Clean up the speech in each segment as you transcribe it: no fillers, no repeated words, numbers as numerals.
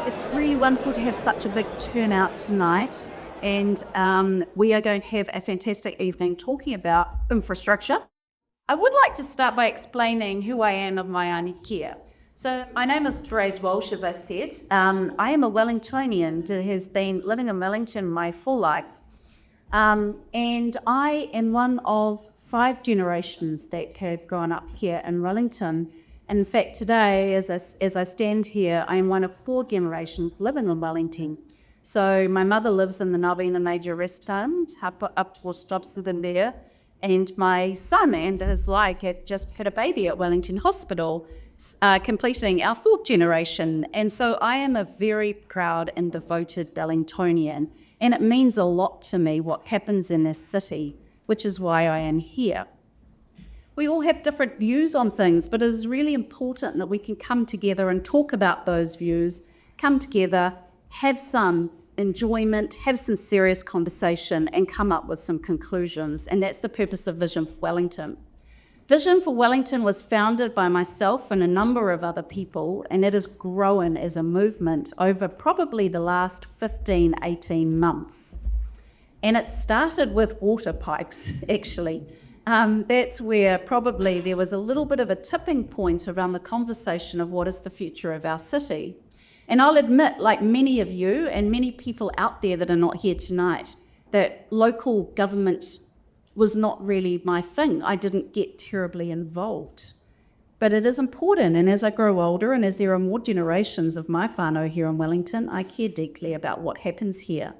It's really wonderful to have such a big turnout tonight, and we are going to have a fantastic evening talking about infrastructure. I would like to start by explaining who I am of my own care. So my name is Therese Walsh, as I said. I am a Wellingtonian who has been living in Wellington my full life, and I am one of 5 generations that have grown up here in Wellington. And in fact, today, as I stand here, I am one of 4 generations living in Wellington. So my mother lives in the Nobina Major Restaurant, up towards Dobson there, and my son and his like had just had a baby at Wellington Hospital, completing our 4th generation. And so I am a very proud and devoted Wellingtonian, and it means a lot to me what happens in this city, which is why I am here. We all have different views on things, but it is really important that we can come together and talk about those views, come together, have some enjoyment, have some serious conversation, and come up with some conclusions. And that's the purpose of Vision for Wellington. Vision for Wellington was founded by myself and a number of other people, and it has grown as a movement over probably the last 15, 18 months. And it started with water pipes, actually. That's where probably there was a little bit of a tipping point around the conversation of what is the future of our city. And I'll admit, like many of you and many people out there that are not here tonight, that local government was not really my thing. I didn't get terribly involved. But it is important, and as I grow older and as there are more generations of my whānau here in Wellington, I care deeply about what happens here.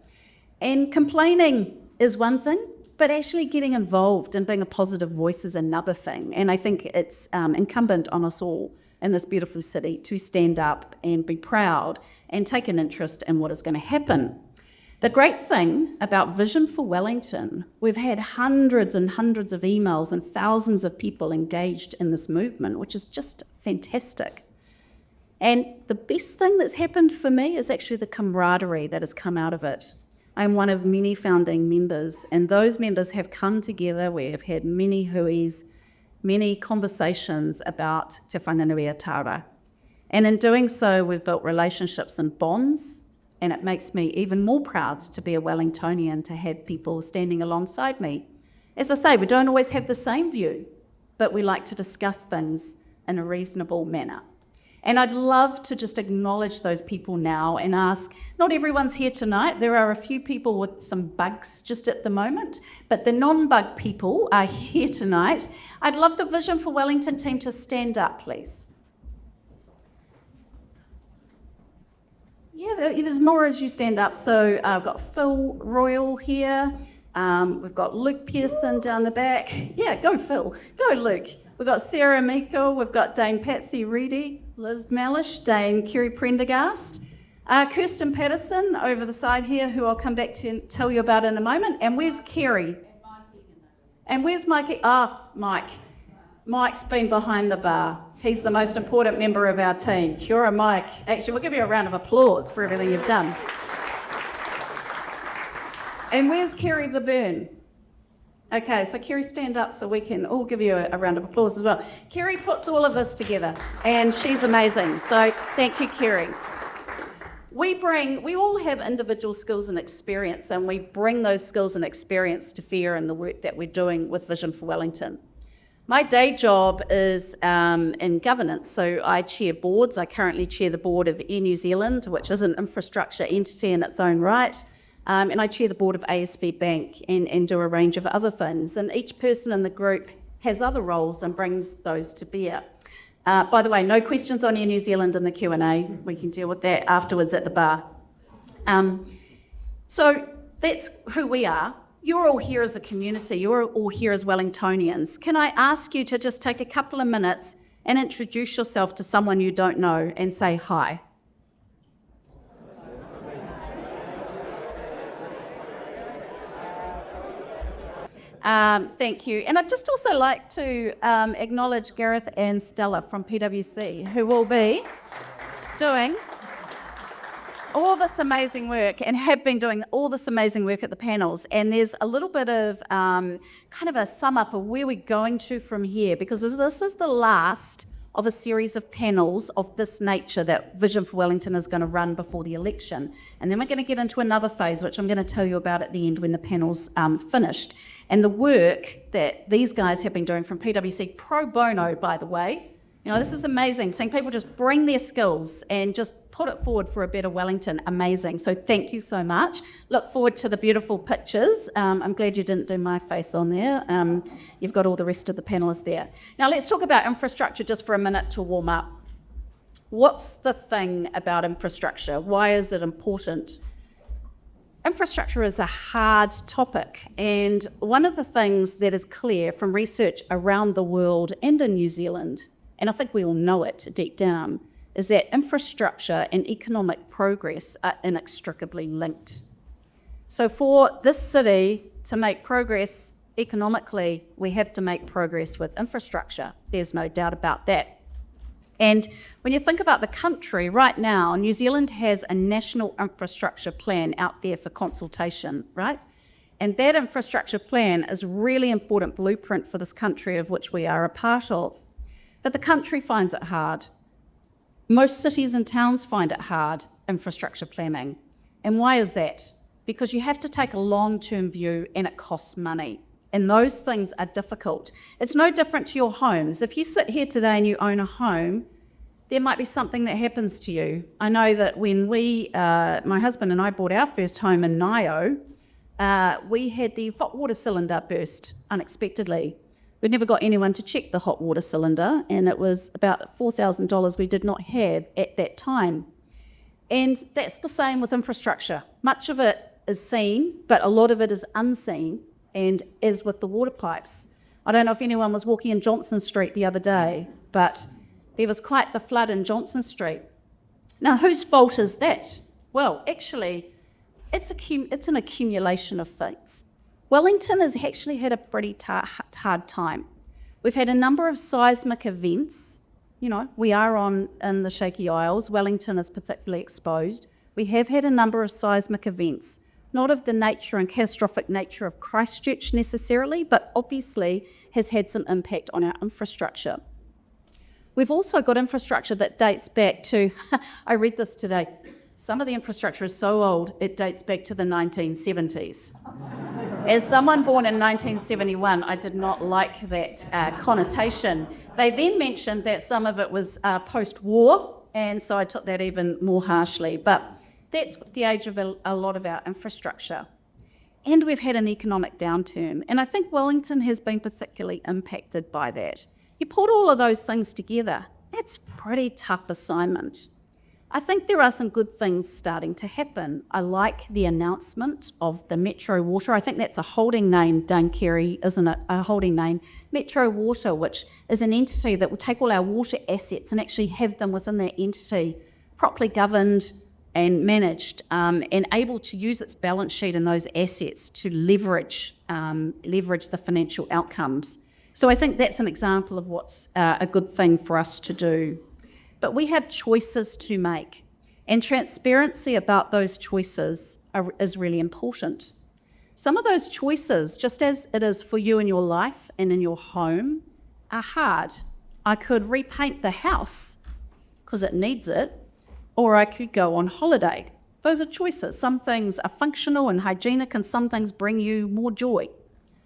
And complaining is one thing, but actually getting involved and being a positive voice is another thing. And I think it's incumbent on us all in this beautiful city to stand up and be proud and take an interest in what is going to happen. The great thing about Vision for Wellington, we've had hundreds and hundreds of emails and thousands of people engaged in this movement, which is just fantastic. And the best thing that's happened for me is actually the camaraderie that has come out of it. I'm one of many founding members, and those members have come together. We have had many huis, many conversations about Te Whanganui Tāra. And in doing so, we've built relationships and bonds, and it makes me even more proud to be a Wellingtonian, to have people standing alongside me. As I say, we don't always have the same view, but we like to discuss things in a reasonable manner. And I'd love to just acknowledge those people now and ask, not everyone's here tonight. There are a few people with some bugs just at the moment, but the non-bug people are here tonight. I'd love the Vision for Wellington team to stand up, please. Yeah, there's more as you stand up. So I've got Phil Royal here. We've got Luke Pearson down the back. Yeah, go Phil, go Luke. We've got Sarah Meikle, we've got Dame Patsy Reedy, Liz Malish, Dame Kerry Prendergast, Kirsten Patterson over the side here, who I'll come back to and tell you about in a moment. And where's Kerry? And where's Mikey? Mike. Mike's been behind the bar. He's the most important member of our team. Kia ora, Mike. Actually, we'll give you a round of applause for everything you've done. And where's Kerry the Burn? Okay, so Kerry, stand up so we can all give you a round of applause as well. Kerry puts all of this together, and she's amazing. So thank you, Kerry. We all have individual skills and experience, and we bring those skills and experience to bear in the work that we're doing with Vision for Wellington. My day job is in governance, so I chair boards. I currently chair the board of Air New Zealand, which is an infrastructure entity in its own right. And I chair the board of ASB Bank and do a range of other things. And each person in the group has other roles and brings those to bear. By the way, no questions on Air New Zealand in the Q&A. We can deal with that afterwards at the bar. So that's who we are. You're all here as a community. You're all here as Wellingtonians. Can I ask you to just take a couple of minutes and introduce yourself to someone you don't know and say hi? Thank you. And I'd just also like to acknowledge Gareth and Stella from PwC, who will be doing all this amazing work and have been doing all this amazing work at the panels. And there's a little bit of kind of a sum up of where we're going to from here, because this is the last of a series of panels of this nature that Vision for Wellington is going to run before the election. And then we're going to get into another phase, which I'm going to tell you about at the end when the panel's finished. And the work that these guys have been doing from PwC, pro bono, by the way. You know, this is amazing, seeing people just bring their skills and just put it forward for a better Wellington. Amazing. So thank you so much. Look forward to the beautiful pictures. I'm glad you didn't do my face on there. You've got all the rest of the panelists there. Now let's talk about infrastructure just for a minute to warm up. What's the thing about infrastructure? Why is it important? Infrastructure is a hard topic, and one of the things that is clear from research around the world and in New Zealand, and I think we all know it deep down, is that infrastructure and economic progress are inextricably linked. So for this city to make progress economically, we have to make progress with infrastructure. There's no doubt about that. And when you think about the country right now, New Zealand has a national infrastructure plan out there for consultation, right? And that infrastructure plan is a really important blueprint for this country of which we are a part of. But the country finds it hard. Most cities and towns find it hard, infrastructure planning. And why is that? Because you have to take a long-term view and it costs money. And those things are difficult. It's no different to your homes. If you sit here today and you own a home, there might be something that happens to you. I know that when my husband and I bought our first home in Nio, we had the hot water cylinder burst unexpectedly. We'd never got anyone to check the hot water cylinder, and it was about $4,000 we did not have at that time. And that's the same with infrastructure. Much of it is seen, but a lot of it is unseen, and as with the water pipes. I don't know if anyone was walking in Johnson Street the other day, but there was quite the flood in Johnson Street. Now, whose fault is that? Well, actually, it's an accumulation of things. Wellington has actually had a pretty hard time. We've had a number of seismic events. You know, we are in the Shaky Isles. Wellington is particularly exposed. We have had a number of seismic events, not of the nature and catastrophic nature of Christchurch necessarily, but obviously has had some impact on our infrastructure. We've also got infrastructure that dates back to, I read this today, some of the infrastructure is so old, it dates back to the 1970s. As someone born in 1971, I did not like that connotation. They then mentioned that some of it was post-war, and so I took that even more harshly. But that's the age of a lot of our infrastructure. And we've had an economic downturn, and I think Wellington has been particularly impacted by that. You put all of those things together, it's a pretty tough assignment. I think there are some good things starting to happen. I like the announcement of the Metro Water. I think that's a holding name, Dame Kerry, isn't it? A holding name. Metro Water, which is an entity that will take all our water assets and actually have them within that entity, properly governed and managed, and able to use its balance sheet and those assets to leverage the financial outcomes. So I think that's an example of what's a good thing for us to do. But we have choices to make, and transparency about those choices is really important. Some of those choices, just as it is for you in your life and in your home, are hard. I could repaint the house because it needs it, or I could go on holiday. Those are choices. Some things are functional and hygienic, and some things bring you more joy.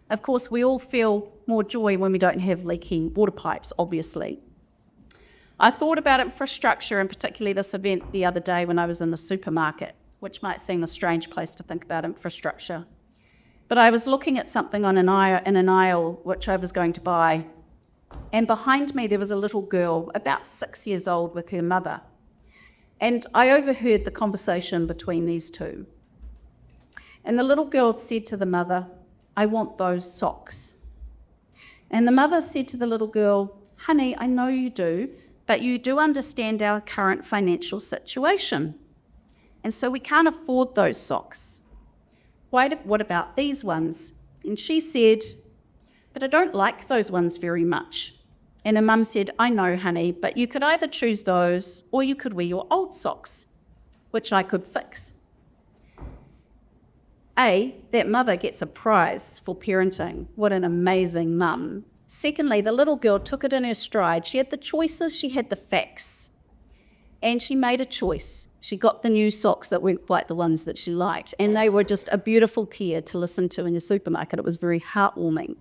Of course, we all feel more joy when we don't have leaking water pipes, obviously. I thought about infrastructure, and particularly this event the other day when I was in the supermarket, which might seem a strange place to think about infrastructure. But I was looking at something in an aisle which I was going to buy, and behind me there was a little girl, about 6 years old, with her mother. And I overheard the conversation between these two. And the little girl said to the mother, "I want those socks." And the mother said to the little girl, "Honey, I know you do, but you do understand our current financial situation. And so we can't afford those socks. What about these ones?" And she said, "But I don't like those ones very much." And her mum said, "I know, honey, but you could either choose those or you could wear your old socks, which I could fix." That mother gets a prize for parenting. What an amazing mum. Secondly, the little girl took it in her stride. She had the choices, she had the facts, and she made a choice. She got the new socks that weren't quite the ones that she liked, and they were just a beautiful care to listen to in the supermarket. It was very heartwarming.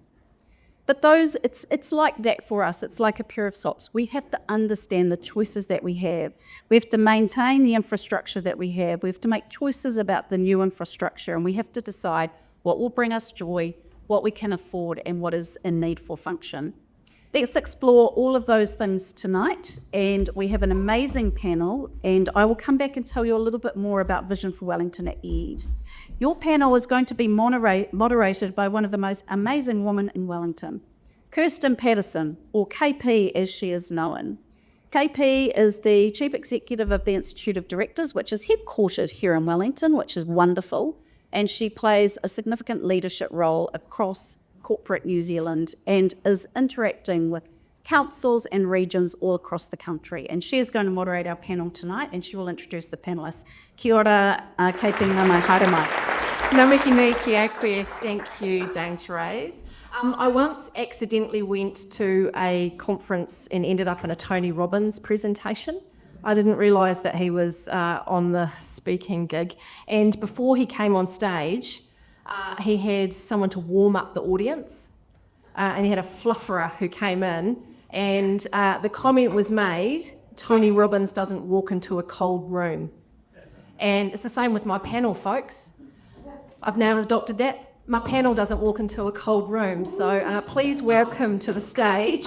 But it's like that for us. It's like a pair of socks. We have to understand the choices that we have. We have to maintain the infrastructure that we have. We have to make choices about the new infrastructure, and we have to decide what will bring us joy, what we can afford, and what is in need for function. Let's explore all of those things tonight, and we have an amazing panel, and I will come back and tell you a little bit more about Vision for Wellington at EAD. Your panel is going to be moderated by one of the most amazing women in Wellington, Kirsten Patterson, or KP as she is known. KP is the Chief Executive of the Institute of Directors, which is headquartered here in Wellington, which is wonderful, and she plays a significant leadership role across corporate New Zealand and is interacting with councils and regions all across the country. And she is going to moderate our panel tonight, and she will introduce the panellists. Kia ora, kei te ngā mai haere mai. Ngā mihi nui ki a koe. Thank you, Dame Therese. I once accidentally went to a conference and ended up in a Tony Robbins presentation. I didn't realise that he was on the speaking gig. And before he came on stage, he had someone to warm up the audience. And he had a flufferer who came in, and the comment was made, Tony Robbins doesn't walk into a cold room. And it's the same with my panel, folks. I've now adopted that. My panel doesn't walk into a cold room. So please welcome to the stage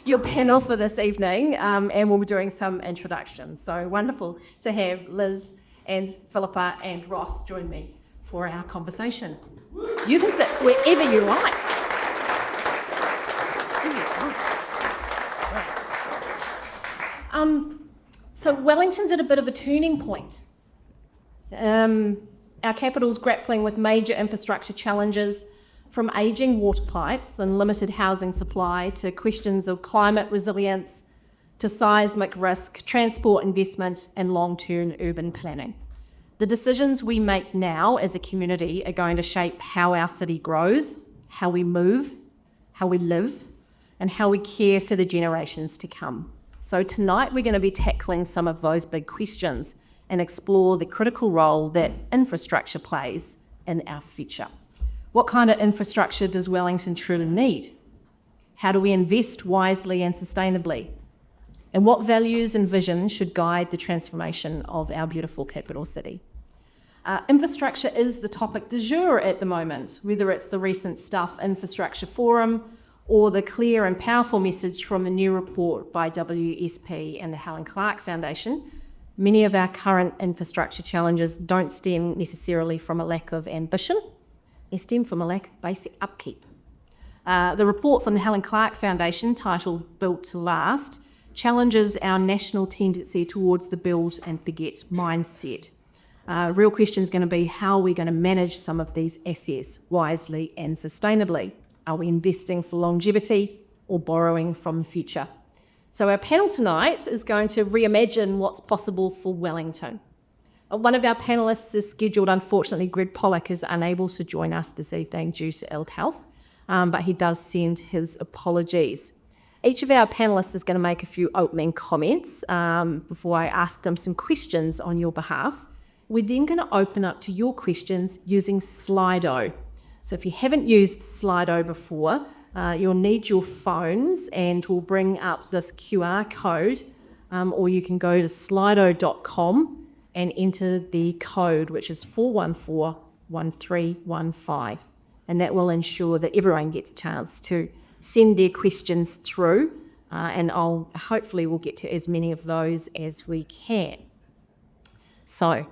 your panel for this evening, and we'll be doing some introductions. So wonderful to have Liz and Philippa and Ross join me for our conversation. You can sit wherever you like. So Wellington's at a bit of a turning point. Our capital's grappling with major infrastructure challenges, from ageing water pipes and limited housing supply to questions of climate resilience to seismic risk, transport investment and long-term urban planning. The decisions we make now as a community are going to shape how our city grows, how we move, how we live, and how we care for the generations to come. So tonight we're going to be tackling some of those big questions and explore the critical role that infrastructure plays in our future. What kind of infrastructure does Wellington truly need? How do we invest wisely and sustainably? And what values and vision should guide the transformation of our beautiful capital city? Infrastructure is the topic du jour at the moment, whether it's the recent Stuff Infrastructure Forum or the clear and powerful message from the new report by WSP and the Helen Clark Foundation. Many of our current infrastructure challenges don't stem necessarily from a lack of ambition, they stem from a lack of basic upkeep. The report from the Helen Clark Foundation, titled Built to Last, challenges our national tendency towards the build and forget mindset. Real question is going to be, how are we going to manage some of these assets wisely and sustainably? Are we investing for longevity or borrowing from the future? So our panel tonight is going to reimagine what's possible for Wellington. One of our panellists is scheduled, unfortunately, Greg Pollock is unable to join us this evening due to ill health, but he does send his apologies. Each of our panellists is going to make a few opening comments before I ask them some questions on your behalf. We're then going to open up to your questions using Slido. So if you haven't used Slido before, you'll need your phones, and we'll bring up this QR code, or you can go to slido.com and enter the code, which is 4141315. And that will ensure that everyone gets a chance to send their questions through, and hopefully we'll get to as many of those as we can. So,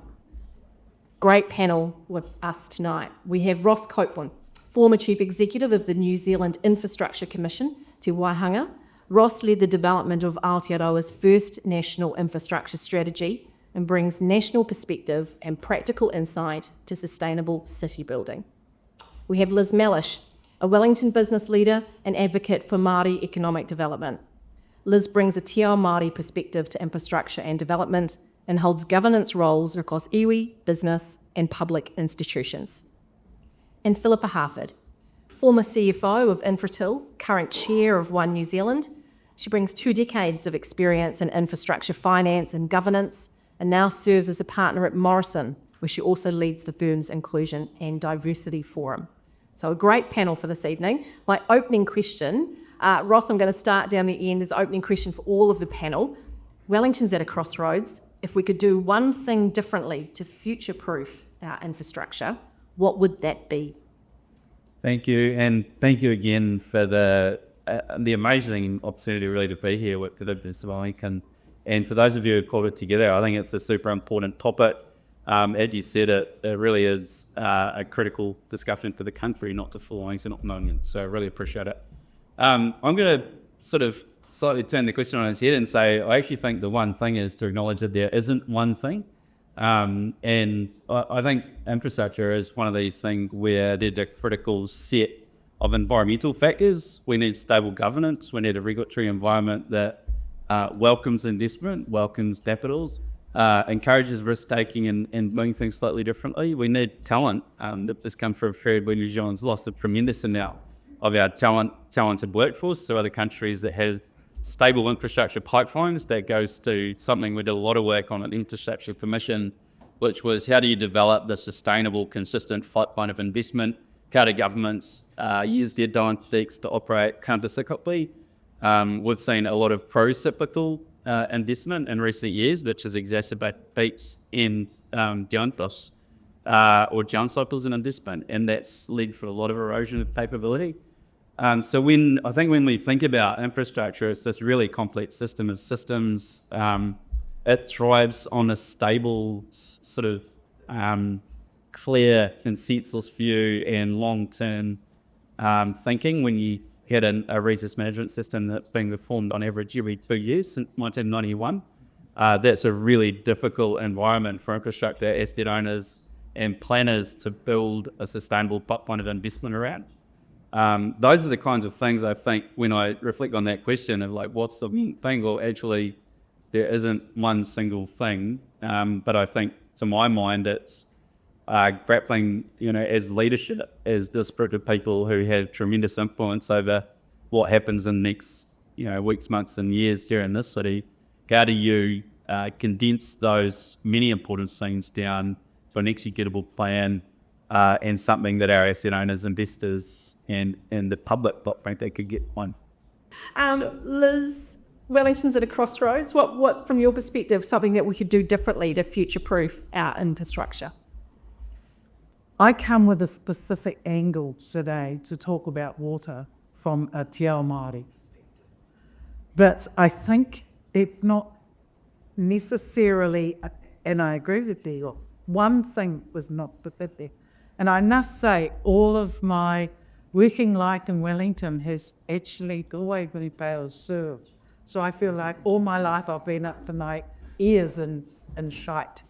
great panel with us tonight. We have Ross Copeland, former Chief Executive of the New Zealand Infrastructure Commission, Te Waihanga. Ross led the development of Aotearoa's first national infrastructure strategy and brings national perspective and practical insight to sustainable city building. We have Liz Mellish, a Wellington business leader and advocate for Māori economic development. Liz brings a Te Ao Māori perspective to infrastructure and development and holds governance roles across iwi, business and public institutions. And Philippa Harford, former CFO of Infratil, current chair of One New Zealand. She brings 2 decades of experience in infrastructure finance and governance, and now serves as a partner at Morrison, where she also leads the firm's Inclusion and Diversity Forum. So a great panel for this evening. My opening question, Ross, I'm going to start down the end as opening question for all of the panel. Wellington's at a crossroads. If we could do one thing differently to future-proof our infrastructure, what would that be? Thank you, and thank you again for the amazing opportunity really to be here with the Business of Wellington. And for those of you who called it together, I think it's a super important topic. As you said, it really is a critical discussion for the country, not just for Wellington and Wellingtonians. So I really appreciate it. I'm going to sort of slightly turn the question on its head and say I actually think the one thing is to acknowledge that there isn't one thing. And I think infrastructure is one of these things where there's a critical set of environmental factors. We need stable governance. We need a regulatory environment that welcomes investment, welcomes capitals, encourages risk-taking and doing things slightly differently. We need talent. This comes from a period where New Zealand's lost a tremendous amount of our talented workforce. So other countries that have stable infrastructure pipelines, that goes to something we did a lot of work on at the Infrastructure Commission, which was how do you develop the sustainable, consistent pipeline of investment? How do governments use their dynamics to operate counter-cyclically? We've seen a lot of pro-cyclical investment in recent years, which has exacerbated peaks in downturns or down cycles in investment, and that's led for a lot of erosion of capability. So when we think about infrastructure, it's this really complex system of systems. It thrives on a stable sort of clear and senseless view and long-term thinking. When you get a resource management system that's been reformed on average every 2 years since 1991, that's a really difficult environment for infrastructure asset owners and planners to build a sustainable pipeline of investment around. Those are the kinds of things I think when I reflect on that question of like, what's the thing? Well, actually, there isn't one single thing, but I think to my mind, it's grappling, as leadership, as disparate of people who have tremendous influence over what happens in the next, weeks, months, and years here in this city. How do you condense those many important things down for an executable plan and something that our asset owners, investors, and the public footprint, they could get one. Liz, Wellington's at a crossroads. What, from your perspective, something that we could do differently to future-proof our infrastructure? I come with a specific angle today to talk about water from a te ao Māori perspective. But I think it's not necessarily, and I agree with you, one thing was not put there. And I must say, all of my working life in Wellington has actually always been powers served. So I feel like all my life I've been up to my ears in shite.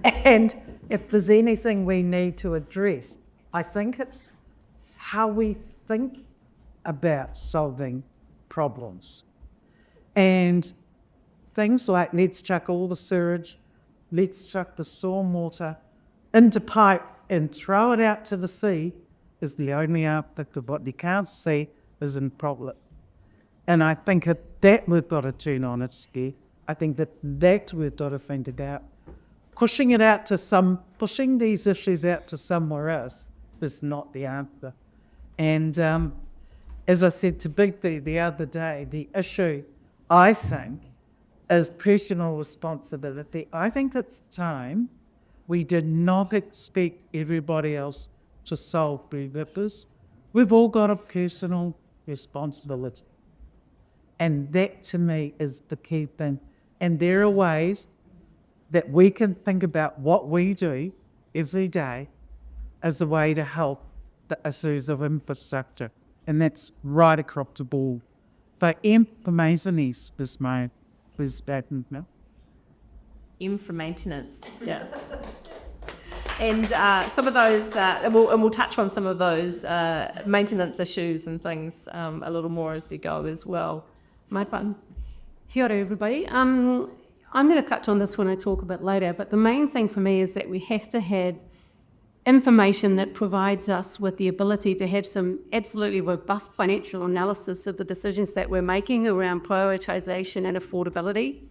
And if there's anything we need to address, I think it's how we think about solving problems. And things like let's chuck all the sewage, let's chuck the stormwater into pipe and throw it out to the sea is the only aspect of what you can't see is in problem. And I think that we've got to turn on its gear. I think that we've got to think about pushing these issues out to somewhere else is not the answer. And as I said to Bigby the other day, the issue, I think, is personal responsibility. I think it's time we did not expect everybody else to solve their rippers. We've all got a personal responsibility. And that, to me, is the key thing. And there are ways that we can think about what we do every day as a way to help the issues of infrastructure. And that's right across the board. So M for Masonies is my statement now. M for maintenance, yeah. And some of those, and we'll touch on some of those maintenance issues and things a little more as we go as well. My button. Kia ora, everybody. I'm going to touch on this when I talk a bit later, but the main thing for me is that we have to have information that provides us with the ability to have some absolutely robust financial analysis of the decisions that we're making around prioritisation and affordability.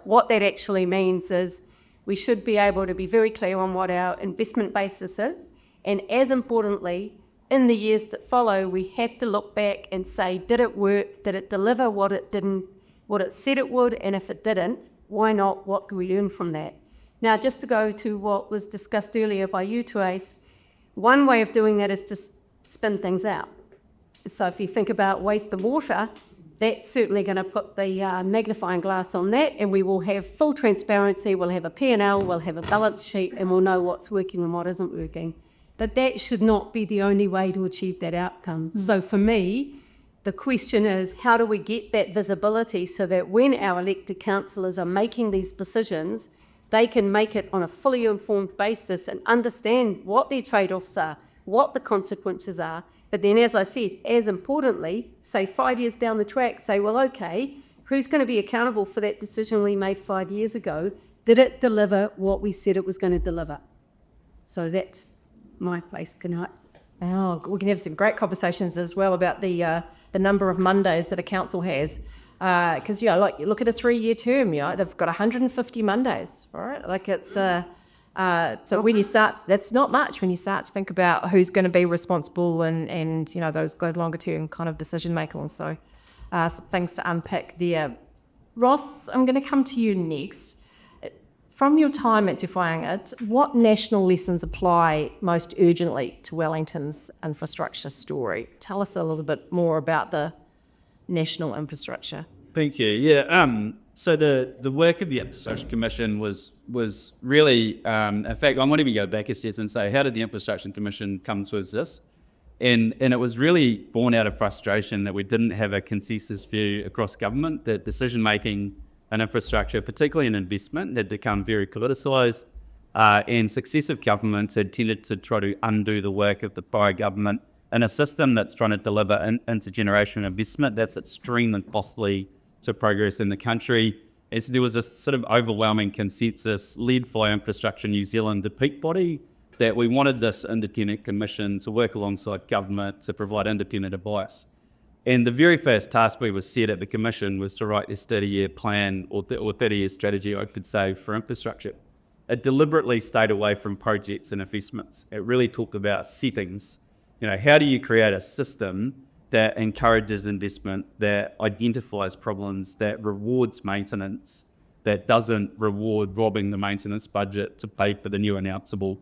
What that actually means is we should be able to be very clear on what our investment basis is, and as importantly, in the years that follow, we have to look back and say, did it work? Did it deliver what it said it would? And if it didn't, why not? What do we learn from that? Now, just to go to what was discussed earlier by you, Therese, one way of doing that is to spin things out. So if you think about waste and water, that's certainly going to put the magnifying glass on that, and we will have full transparency, we'll have a P&L, we'll have a balance sheet, and we'll know what's working and what isn't working. But that should not be the only way to achieve that outcome. So for me, the question is, how do we get that visibility so that when our elected councillors are making these decisions, they can make it on a fully informed basis and understand what their trade-offs are, what the consequences are. But then, as I said, as importantly, say 5 years down the track, say, well, okay, who's going to be accountable for that decision we made 5 years ago? Did it deliver what we said it was going to deliver? So that's my place. Good night. Oh, we can have some great conversations as well about the number of Mondays that a council has. Because, like you look at a 3-year term, they've got 150 Mondays, right? Like it's, so when you start, that's not much when you start to think about who's going to be responsible and those longer term kind of decision makers. So some things to unpack there. Ross, I'm going to come to you next. From your time at Te Whāinga, what national lessons apply most urgently to Wellington's infrastructure story? Tell us a little bit more about the national infrastructure. Thank you. Yeah. So the work of the Infrastructure Commission was really, in fact, I want to go back a step and say, how did the Infrastructure Commission come to exist? And it was really born out of frustration that we didn't have a consensus view across government, that decision making and infrastructure, particularly in investment, had become very politicised, and successive governments had tended to try to undo the work of the prior government in a system that's trying to deliver intergenerational investment that's extremely costly to progress in the country. And so there was a sort of overwhelming consensus led by Infrastructure New Zealand, the peak body, that we wanted this independent commission to work alongside government to provide independent advice. And the very first task we was set at the commission was to write this 30-year plan or 30-year strategy, I could say, for infrastructure. It deliberately stayed away from projects and investments. It really talked about settings. How do you create a system that encourages investment, that identifies problems, that rewards maintenance, that doesn't reward robbing the maintenance budget to pay for the new announceable?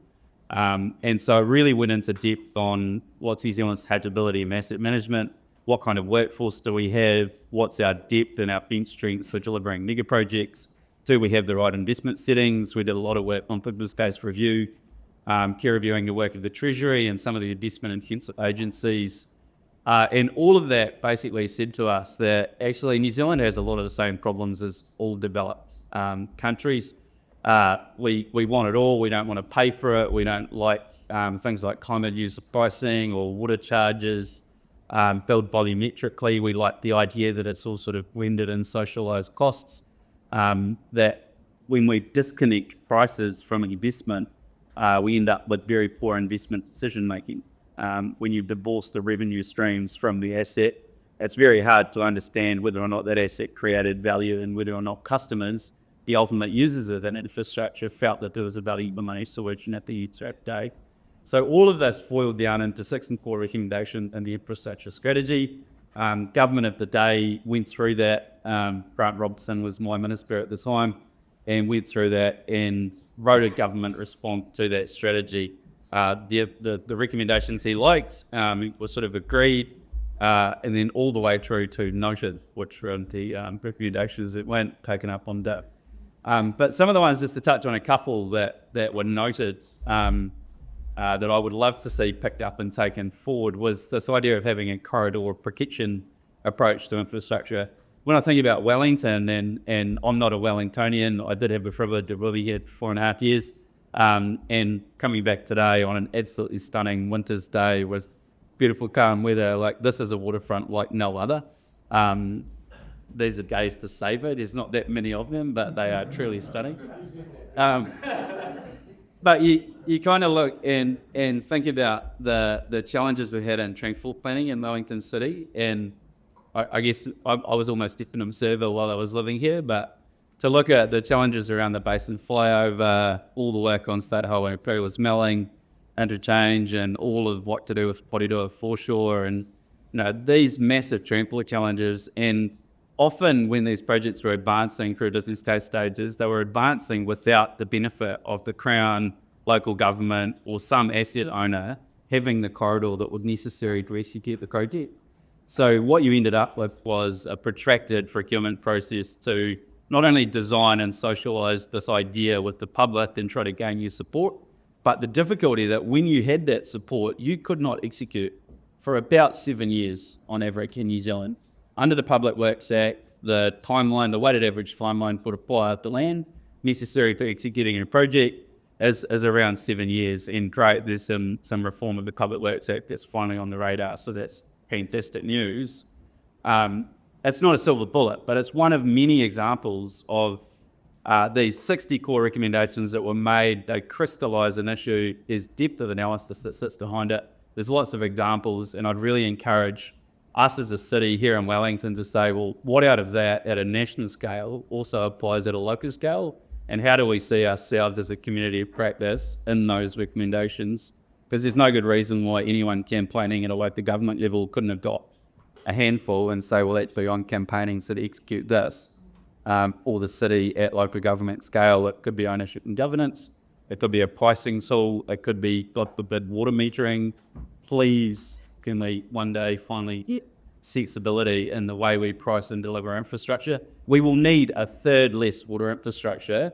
And so I really went into depth on what's New Zealand's capability in asset management, what kind of workforce do we have, what's our depth and our bench strengths for delivering mega projects, do we have the right investment settings? We did a lot of work on business case review, peer reviewing the work of the Treasury and some of the investment intensive agencies. And all of that basically said to us that actually New Zealand has a lot of the same problems as all developed countries. We want it all, we don't want to pay for it, we don't like things like climate user pricing or water charges billed volumetrically. We like the idea that it's all sort of blended in socialised costs, that when we disconnect prices from investment, we end up with very poor investment decision making. When you divorce the revenue streams from the asset, it's very hard to understand whether or not that asset created value and whether or not customers, the ultimate users of that infrastructure, felt that there was a value for money solution at the end of the day. So all of this boiled down into 6 core recommendations in the infrastructure strategy. Government of the day went through that. Grant Robertson was my minister at the time, and went through that and wrote a government response to that strategy. The recommendations he liked were sort of agreed, and then all the way through to noted, which were the recommendations that weren't taken up on dip. But some of the ones, just to touch on a couple that were noted, that I would love to see picked up and taken forward, was this idea of having a corridor protection approach to infrastructure. When I think about Wellington, and I'm not a Wellingtonian, I did have the privilege of living here for 4.5 years, and coming back today on an absolutely stunning winter's day was beautiful calm weather. Like, this is a waterfront like no other. These are days to savour. There's not that many of them, but they are truly stunning. But you kind of look and think about the challenges we had in transport planning in Wellington City, and I guess I was almost just an observer while I was living here, but to look at the challenges around the basin flyover, all the work on State Highway Imperial's Melling, interchange, and all of what to do with Porirua foreshore, and these massive transport challenges. And often when these projects were advancing through business case stages, they were advancing without the benefit of the Crown, local government, or some asset owner having the corridor that was necessary to execute the project. So what you ended up with was a protracted procurement process to not only design and socialise this idea with the public and try to gain your support, but the difficulty that when you had that support, you could not execute for about 7 years on average in New Zealand. Under the Public Works Act, the timeline, the weighted average timeline for acquire the land necessary to executing a project is around 7 years. And great, there's some reform of the Public Works Act that's finally on the radar, so that's fantastic news. It's not a silver bullet, but it's one of many examples of these 60 core recommendations that were made. They crystallise an issue. There's depth of analysis that sits behind it. There's lots of examples, and I'd really encourage us as a city here in Wellington to say, well, what out of that at a national scale also applies at a local scale, and how do we see ourselves as a community of practice in those recommendations? Because there's no good reason why anyone campaigning at a local government level couldn't adopt a handful and say, well, let's be on campaigning to execute this. Or the city at local government scale, it could be ownership and governance, it could be a pricing tool, it could be, God forbid, water metering. Please, can we one day finally get sensibility in the way we price and deliver infrastructure? We will need a third less water infrastructure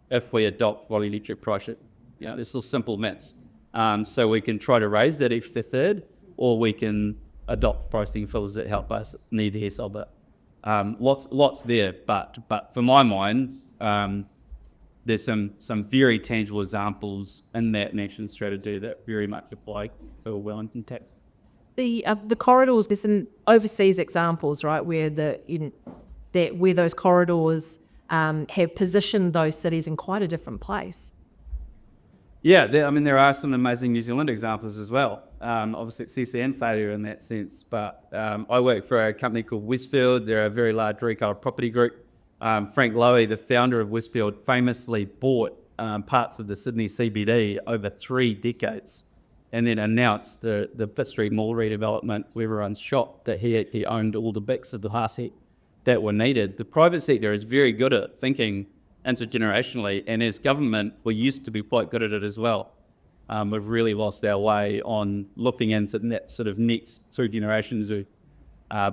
if we adopt volumetric pricing. This is simple maths. So we can try to raise that extra third, or we can adopt pricing filters that help us need less of it. Lots there, but for my mind, there's some very tangible examples in that nation strategy that very much apply to Wellington TAP. The corridors, there's some overseas examples, right, where where those corridors have positioned those cities in quite a different place. Yeah, there are some amazing New Zealand examples as well. Obviously, success and failure in that sense. But I work for a company called Westfield. They're a very large retail property group. Frank Lowy, the founder of Westfield, famously bought parts of the Sydney CBD over 3 decades, and then announced the Pitt Street Mall redevelopment, where everyone's shocked that he actually owned all the bits of the asset that were needed. The private sector is very good at thinking intergenerationally, and as government, we used to be quite good at it as well. We've really lost our way on looking into that sort of next 2 generations of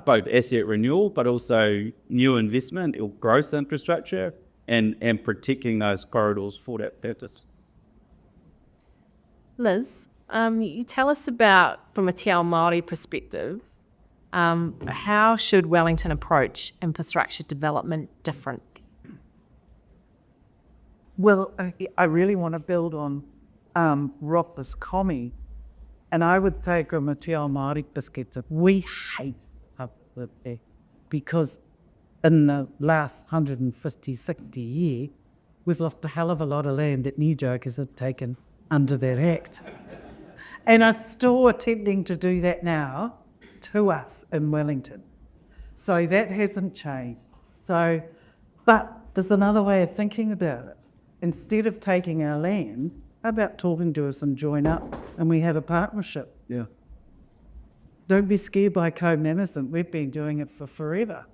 both asset renewal, but also new investment or growth infrastructure, and protecting those corridors for that purpose. Liz, you tell us about, from a Te Ao Māori perspective, how should Wellington approach infrastructure development differently? Well, I really want to build on Roth's comment, and I would say from a Te Ao Māori perspective, we hate public there, because in the last 150, 60 years, we've lost a hell of a lot of land that New Jokers have taken under that act. And are still attempting to do that now to us in Wellington. So that hasn't changed. But there's another way of thinking about it. Instead of taking our land, how about talking to us and join up and we have a partnership? Yeah. Don't be scared by co-management. We've been doing it for forever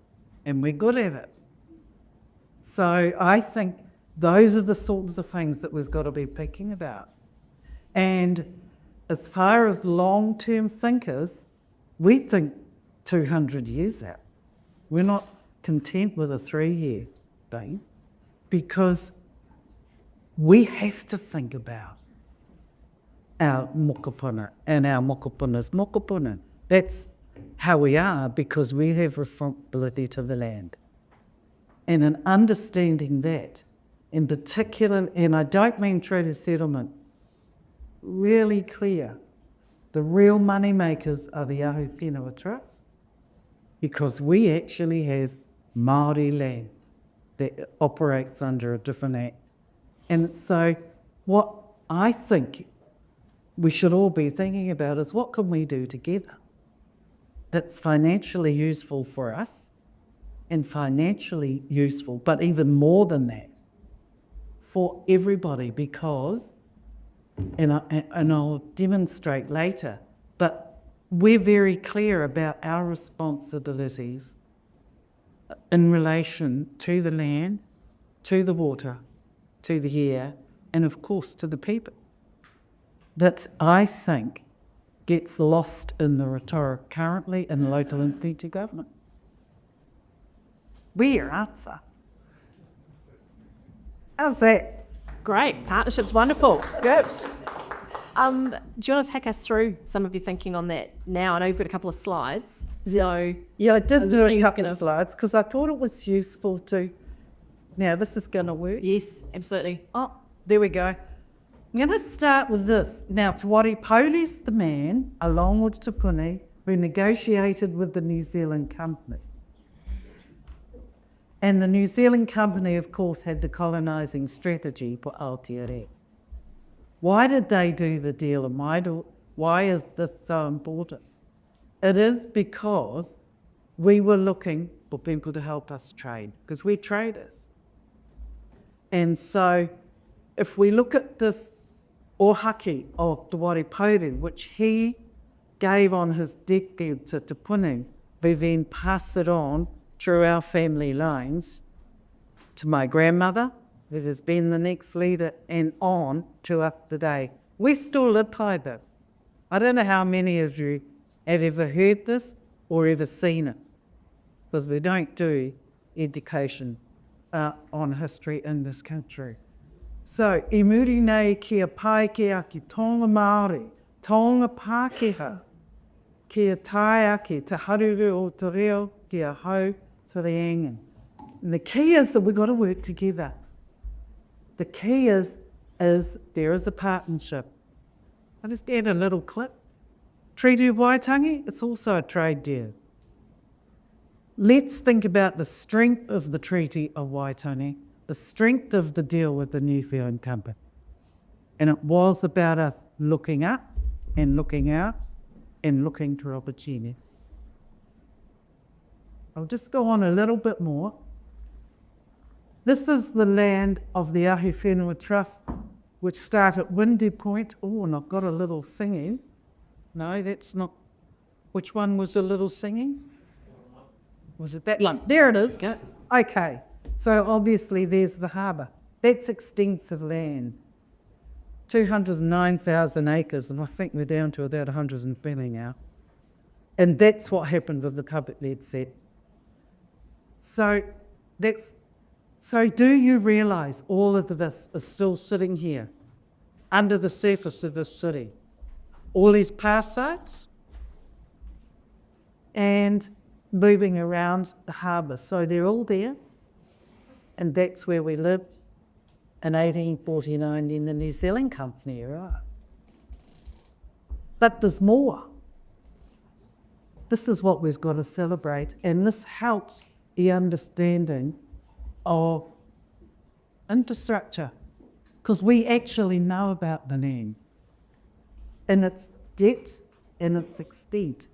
and we're good at it. So I think those are the sorts of things that we've got to be thinking about. And as far as long-term thinkers, we think 200 years out. We're not content with a 3-year thing, because we have to think about our mokopuna and our mokopuna's mokopuna. That's how we are, because we have responsibility to the land. And in understanding that, in particular, and I don't mean treaty settlement, really clear, the real money makers are the Ahu Whenua Trust, because we actually have Māori land that operates under a different act. And so what I think we should all be thinking about is what can we do together that's financially useful for us and financially useful, but even more than that, for everybody, because, and I'll demonstrate later, but we're very clear about our responsibilities in relation to the land, to the water, to the air, and of course to the people. That, I think, gets lost in the rhetoric currently in local and federal government. We're your answer. How's that? Great, partnership's wonderful. Good. Do you want to take us through some of your thinking on that now? I know you've got a couple of slides. So Yeah, I did do a Jean's couple gonna- of slides because I thought it was useful to. Now, this is going to work. yes, absolutely. Oh, there we go. I'm going to start with this. Now, Te Wari Pauli's the man, along with Te Puni, who negotiated with the New Zealand company. And the New Zealand company, of course, had the colonising strategy for Aotearoa. Why did they do the deal, and why is this so important? It is because we were looking for people to help us trade, because we're traders. And so if we look at this ohaki of Te Wari Pauri, which he gave on his deathbed to Te Puni, we then pass it on through our family lines to my grandmother, who has been the next leader, and on to us today. We still live by this. I don't know how many of you have ever heard this or ever seen it, because we don't do education on history in this country. So, I muri nei kia pai kia ki tonga Māori, tonga Pākehā, kia tae ake te haruru o te reo, kia hau to the angan. And the key is that we've got to work together. The key is there is a partnership. I just add a little clip. Treaty of Waitangi, it's also a trade deal. Let's think about the strength of the Treaty of Waitangi, the strength of the deal with the New Zealand company. And it was about us looking up and looking out and looking to opportunity. I'll just go on a little bit more. This is the land of the Ahi Whenua Trust, which start at Windy Point. Oh, and I've got a little singing. No, that's not. Which one was the little singing? Was it that one? There it is. Okay. So obviously there's the harbour. That's extensive land. 209,000 acres, and I think we're down to about 120 now. And that's what happened with the carpet lead set. So do you realise all of this is still sitting here under the surface of this city? All these power sites and moving around the harbour. So they're all there, and that's where we lived in 1849 in the New Zealand company, right? But there's more. This is what we've got to celebrate, and this helps the understanding of infrastructure, because we actually know about the land and its depth and its extent.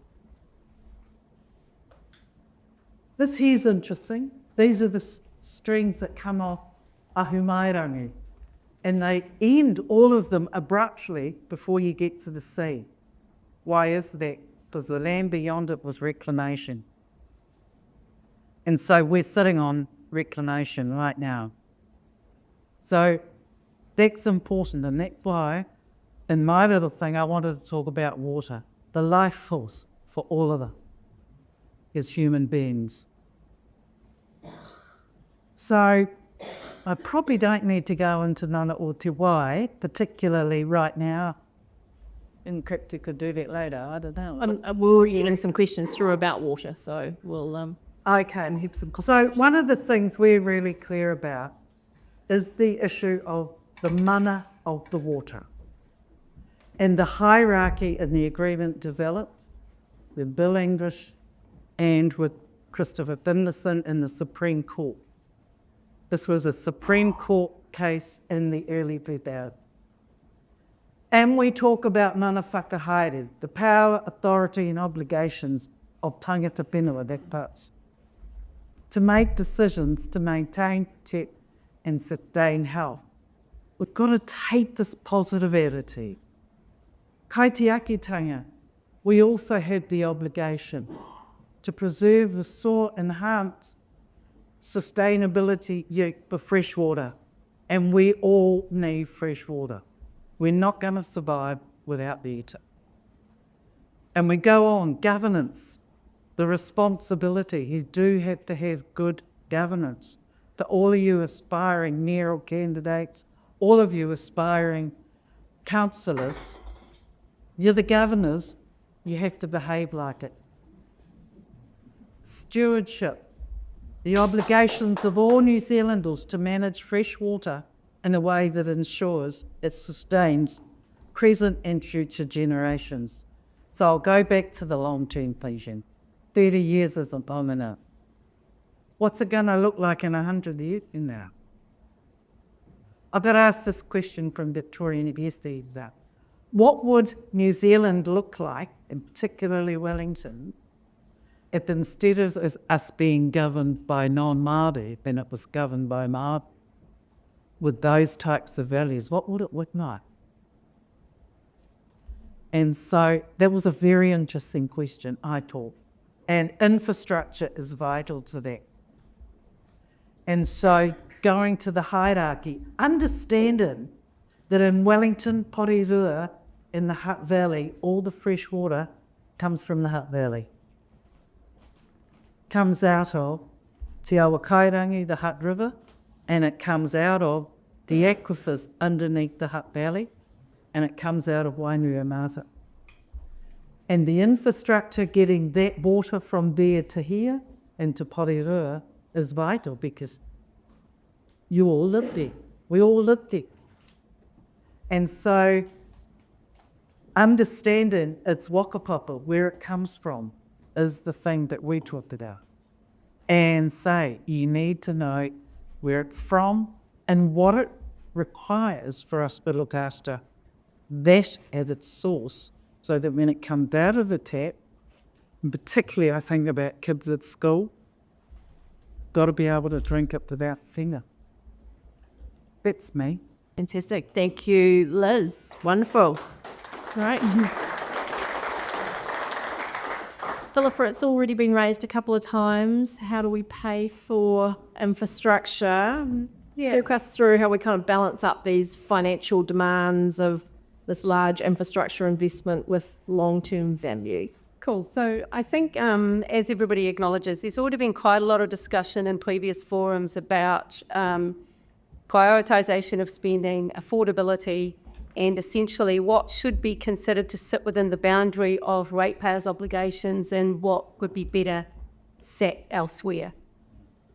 This here's interesting. These are the strings that come off Ahumairangi, and they end all of them abruptly before you get to the sea. Why is that? Because the land beyond it was reclamation. And so we're sitting on reclamation right now. So that's important, and that's why in my little thing I wanted to talk about water, the life force for all of us as human beings. So I probably don't need to go into Nana or Te Wai, particularly right now. In crypt, you could do that later, I don't know. We're getting some questions through about water, so we'll... Okay, and have some. So one of the things we're really clear about is the issue of the mana of the water and the hierarchy in the agreement developed with Bill English and with Christopher Finlayson in the Supreme Court. This was a Supreme Court case in the early 2000s. And we talk about mana whakahaere, the power, authority and obligations of tangata whenua, that parts. To make decisions to maintain, protect and sustain health. We've got to take this positive attitude. Kai te akitanga, we also have the obligation to preserve the soil, enhance sustainability for fresh water. And we all need fresh water. We're not going to survive without the ita. And we go on, governance, the responsibility. You do have to have good governance. To all of you aspiring mayoral candidates, all of you aspiring councillors, you're the governors, you have to behave like it. Stewardship, the obligations of all New Zealanders to manage fresh water in a way that ensures it sustains present and future generations. So I'll go back to the long-term vision. 30 years isn't long enough. What's it going to look like in 100 years from now? I got asked this question from Victoria University about what would New Zealand look like, and particularly Wellington, if instead of us being governed by non-Māori, then it was governed by Māori, with those types of values, what would it look like? And so that was a very interesting question, I thought. And infrastructure is vital to that. And so going to the hierarchy, understanding that in Wellington, Porirua, in the Hutt Valley, all the fresh water comes from the Hutt Valley. Comes out of Te Awa Kairangi, the Hutt River, and it comes out of the aquifers underneath the Hutt Valley, and it comes out of Wainuiomata. And the infrastructure getting that water from there to here and to Porirua is vital because you all live there. We all live there. And so understanding its whakapapa, where it comes from, is the thing that we talked about. And say, you need to know where it's from and what it requires for us to look after that at its source, so that when it comes out of the tap, and particularly I think about kids at school, got to be able to drink it without finger. That's me. Fantastic. Thank you, Liz. Wonderful. Right. Philippa, it's already been raised a couple of times. How do we pay for infrastructure? Talk us through how we kind of balance up these financial demands of this large infrastructure investment with long-term value. Cool. So I think, as everybody acknowledges, there's already been quite a lot of discussion in previous forums about prioritisation of spending, affordability, and essentially what should be considered to sit within the boundary of ratepayers' obligations and what would be better sat elsewhere.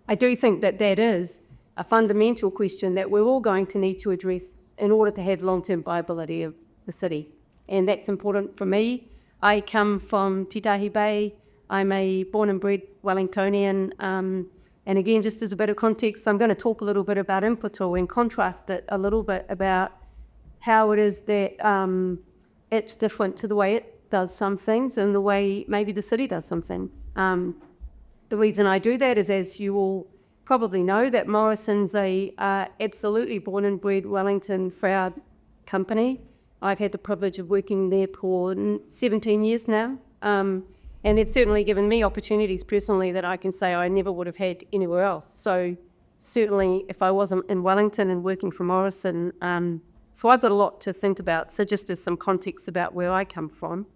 I do think that that is a fundamental question that we're all going to need to address in order to have long-term viability of the city. And that's important for me. I come from Titahi Bay. I'm a born and bred Wellingtonian. And again, just as a bit of context, I'm going to talk a little bit about Inputo and contrast it a little bit about how it is that it's different to the way it does some things and the way maybe the city does something. The reason I do that is, as you all probably know, that Morrison's a absolutely born and bred Wellington proud company. I've had the privilege of working there for 17 years now. And it's certainly given me opportunities personally that I can say I never would have had anywhere else. So certainly if I wasn't in Wellington and working for Morrison, so I've got a lot to think about. So just as some context about where I come from.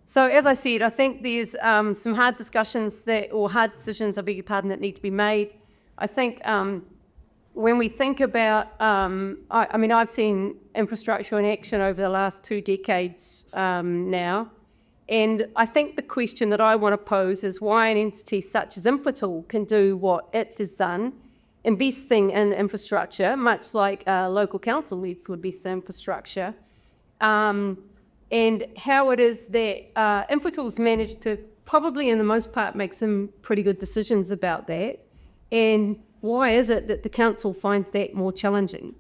So as I said, I think there's some hard discussions or hard decisions, I beg your pardon, that need to be made. I think when we think about, I mean, I've seen infrastructure in action over the last 2 decades now. And I think the question that I want to pose is why an entity such as Inputo can do what it has done, investing in infrastructure, much like local council needs to invest in infrastructure, and how it is that Inputo's managed to probably, in the most part, make some pretty good decisions about that, and why is it that the council finds that more challenging?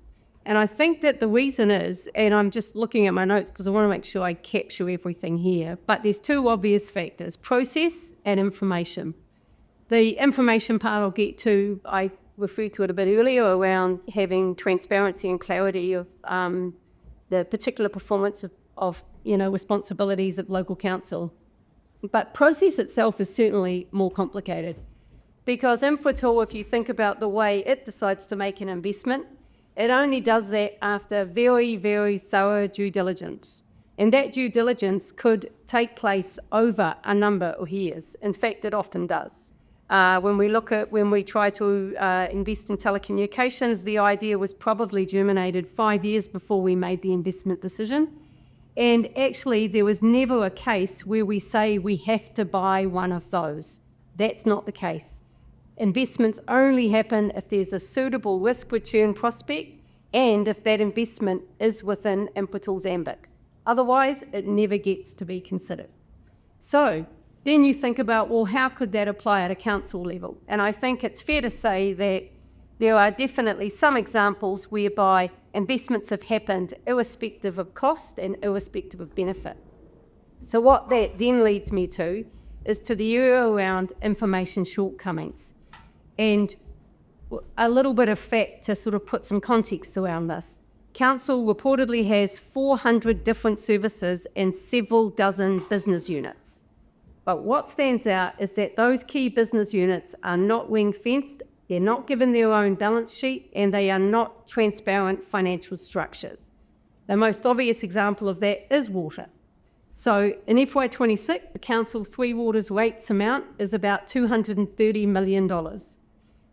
And I think that the reason is, and I'm just looking at my notes because I want to make sure I capture everything here, but there's two obvious factors, process and information. The information part I'll get to, I referred to it a bit earlier around having transparency and clarity of the particular performance of responsibilities at local council. But process itself is certainly more complicated because Infratil, if you think about the way it decides to make an investment, it only does that after very, very thorough due diligence. And that due diligence could take place over a number of years. In fact, it often does. When we try to invest in telecommunications, the idea was probably germinated 5 years before we made the investment decision. And actually, there was never a case where we say we have to buy one of those. That's not the case. Investments only happen if there's a suitable risk-return prospect and if that investment is within Infratil's ambit. Otherwise, it never gets to be considered. So then you think about, well, how could that apply at a council level? And I think it's fair to say that there are definitely some examples whereby investments have happened irrespective of cost and irrespective of benefit. So what that then leads me to is to the area around information shortcomings. And a little bit of fact to sort of put some context around this. Council reportedly has 400 different services and several dozen business units. But what stands out is that those key business units are not ring-fenced, they're not given their own balance sheet, and they are not transparent financial structures. The most obvious example of that is water. So in FY26, the Council's Three Waters rates amount is about $230 million,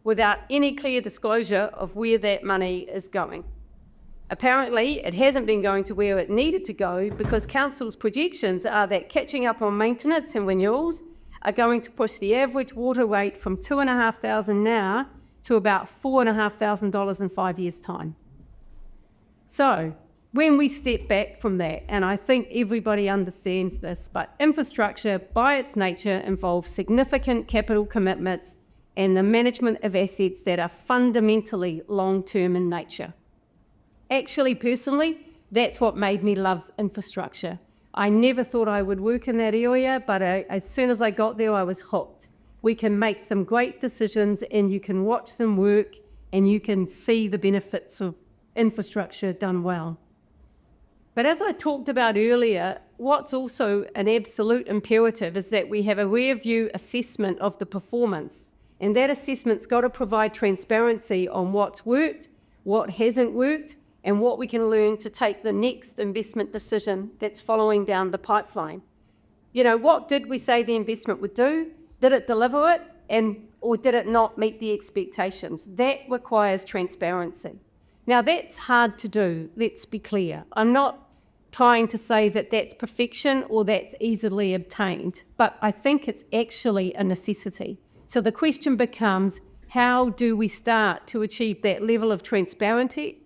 without any clear disclosure of where that money is going. Apparently, it hasn't been going to where it needed to go because Council's projections are that catching up on maintenance and renewals are going to push the average water rate from $2,500 now to about $4,500 in 5 years' time. So, when we step back from that, and I think everybody understands this, but infrastructure by its nature involves significant capital commitments and the management of assets that are fundamentally long-term in nature. Actually, personally, that's what made me love infrastructure. I never thought I would work in that area, but as soon as I got there, I was hooked. We can make some great decisions and you can watch them work and you can see the benefits of infrastructure done well. But as I talked about earlier, what's also an absolute imperative is that we have a rear view assessment of the performance. And that assessment's got to provide transparency on what's worked, what hasn't worked, and what we can learn to take the next investment decision that's following down the pipeline. What did we say the investment would do? Did it deliver it? Or did it not meet the expectations? That requires transparency. Now, that's hard to do, let's be clear. I'm not trying to say that that's perfection or that's easily obtained, but I think it's actually a necessity. So the question becomes, how do we start to achieve that level of transparency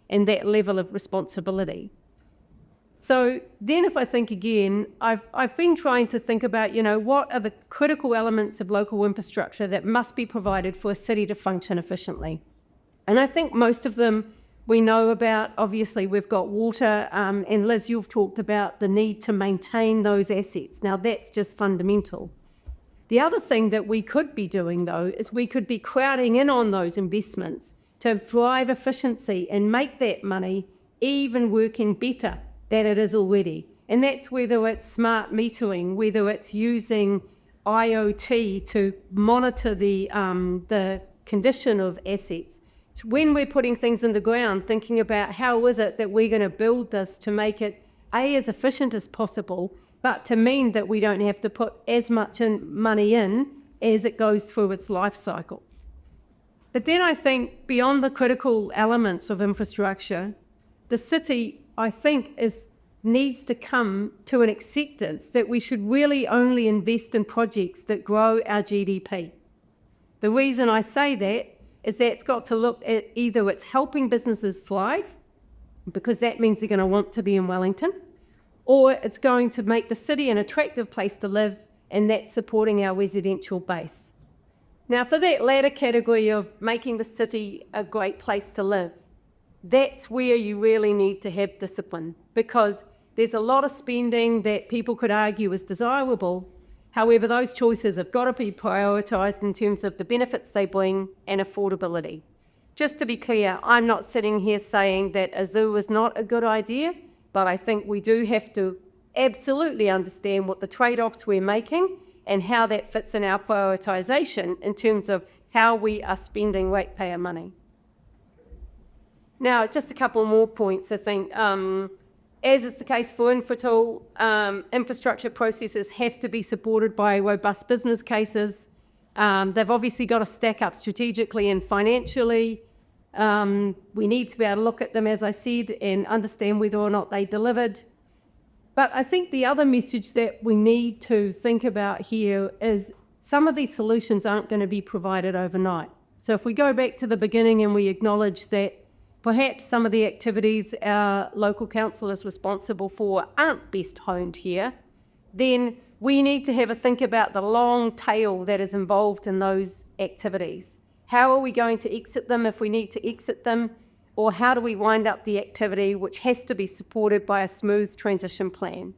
and that level of responsibility? So then if I think again, I've been trying to think about, what are the critical elements of local infrastructure that must be provided for a city to function efficiently? And I think most of them we know about. Obviously, we've got water, and Liz, you've talked about the need to maintain those assets. Now, that's just fundamental. The other thing that we could be doing, though, is we could be crowding in on those investments to drive efficiency and make that money even working better than it is already. And that's whether it's smart metering, whether it's using IoT to monitor the condition of assets. So when we're putting things in the ground, thinking about how is it that we're going to build this to make it, A, as efficient as possible, but to mean that we don't have to put as much money in as it goes through its life cycle. But then I think beyond the critical elements of infrastructure, the city, I think, needs to come to an acceptance that we should really only invest in projects that grow our GDP. The reason I say that is that it's got to look at either it's helping businesses thrive, because that means they're going to want to be in Wellington, or it's going to make the city an attractive place to live, and that's supporting our residential base. Now, for that latter category of making the city a great place to live, that's where you really need to have discipline, because there's a lot of spending that people could argue is desirable. However, those choices have got to be prioritised in terms of the benefits they bring and affordability. Just to be clear, I'm not sitting here saying that a zoo is not a good idea, but I think we do have to absolutely understand what the trade-offs we're making and how that fits in our prioritisation in terms of how we are spending ratepayer money. Now, just a couple more points, I think. As is the case for Infratil, infrastructure processes have to be supported by robust business cases. They've obviously got to stack up strategically and financially. We need to be able to look at them, as I said, and understand whether or not they delivered. But I think the other message that we need to think about here is some of these solutions aren't going to be provided overnight. So if we go back to the beginning and we acknowledge that perhaps some of the activities our local council is responsible for aren't best honed here, then we need to have a think about the long tail that is involved in those activities. How are we going to exit them if we need to exit them? Or how do we wind up the activity, which has to be supported by a smooth transition plan?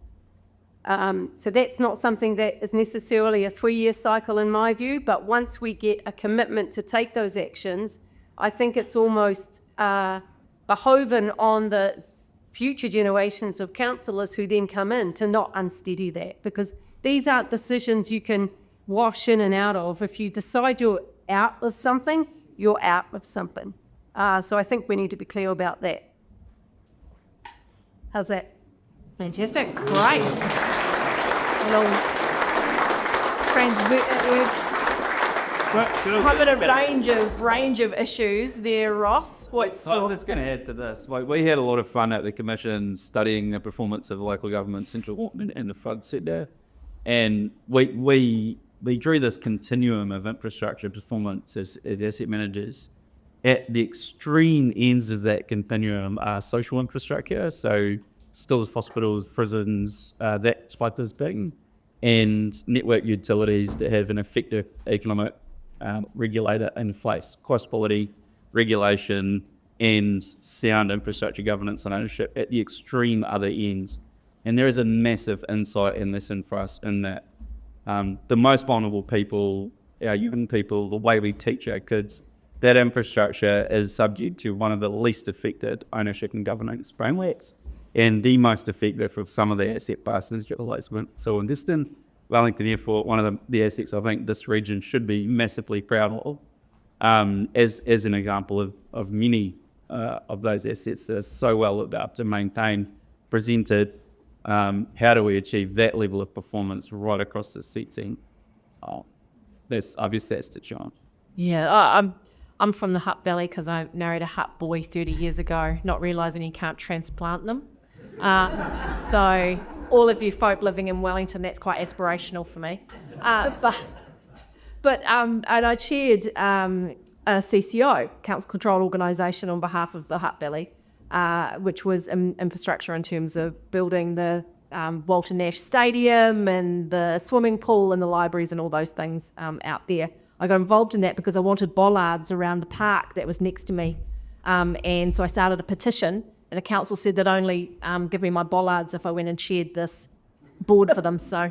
So that's not something that is necessarily a 3-year cycle in my view, but once we get a commitment to take those actions, I think it's almost behoven on the future generations of councillors who then come in to not unsteady that, because these aren't decisions you can wash in and out of. If you decide you're out of something, you're out of something. So I think we need to be clear about that. How's that? Fantastic. Great. Covered a range of issues there, Ross. What's I was just going to add to this. Like, we had a lot of fun at the Commission studying the performance of the local government central government and the flood sector, and we drew this continuum of infrastructure performance as asset managers. At the extreme ends of that continuum are social infrastructure, so schools, hospitals, prisons, that type of thing, and network utilities that have an effective economic regulator in place, cost quality, regulation, and sound infrastructure governance and ownership at the extreme other ends. And there is a massive insight and lesson for us in that the most vulnerable people, our young people, the way we teach our kids, that infrastructure is subject to one of the least affected ownership and governance frameworks, and the most effective of some of the asset classes. So in Distant, Wellington Airport, one of the assets I think this region should be massively proud of, as an example of many of those assets that are so well looked up to maintain, presented. How do we achieve that level of performance right across the seat scene? That's the challenge. Yeah, I'm from the Hutt Valley because I married a Hutt boy 30 years ago, not realising you can't transplant them. So all of you folk living in Wellington, that's quite aspirational for me. But and I chaired a CCO, Council Controlled Organisation, on behalf of the Hutt Valley, which was infrastructure in terms of building the Walter Nash Stadium and the swimming pool and the libraries and all those things out there. I got involved in that because I wanted bollards around the park that was next to me. And so I started a petition, and the council said they'd only give me my bollards if I went and chaired this board for them. So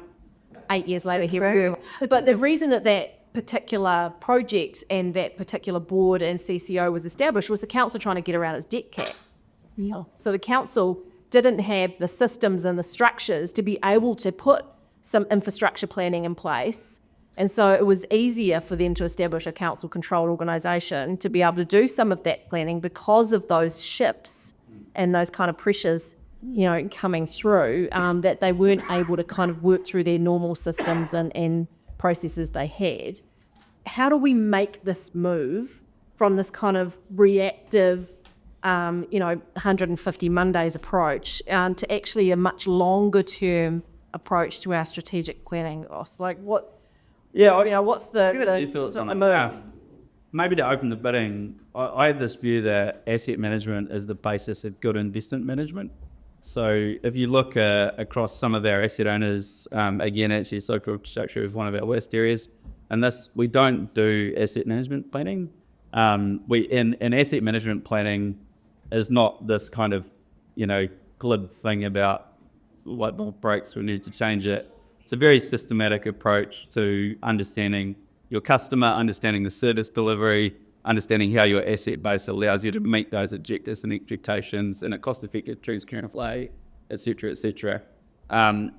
8 years later, here we are. But the reason that particular project and that particular board and CCO was established was the council trying to get around its debt cap. Yeah. So the council didn't have the systems and the structures to be able to put some infrastructure planning in place. And so it was easier for them to establish a council-controlled organisation to be able to do some of that planning because of those shifts and those kind of pressures, coming through, that they weren't able to kind of work through their normal systems and processes they had. How do we make this move from this kind of reactive, 150 Mondays approach to actually a much longer-term approach to our strategic planning, Ross? Like what? Yeah, what's the move? Maybe to open the bidding, I have this view that asset management is the basis of good investment management. So if you look across some of our asset owners, again, actually social infrastructure is one of our worst areas. And we don't do asset management planning. In asset management planning, is not this kind of, glib thing about what not breaks, we need to change it. It's a very systematic approach to understanding your customer, understanding the service delivery, understanding how your asset base allows you to meet those objectives and expectations in a cost-effective, transparent way, et cetera, et cetera.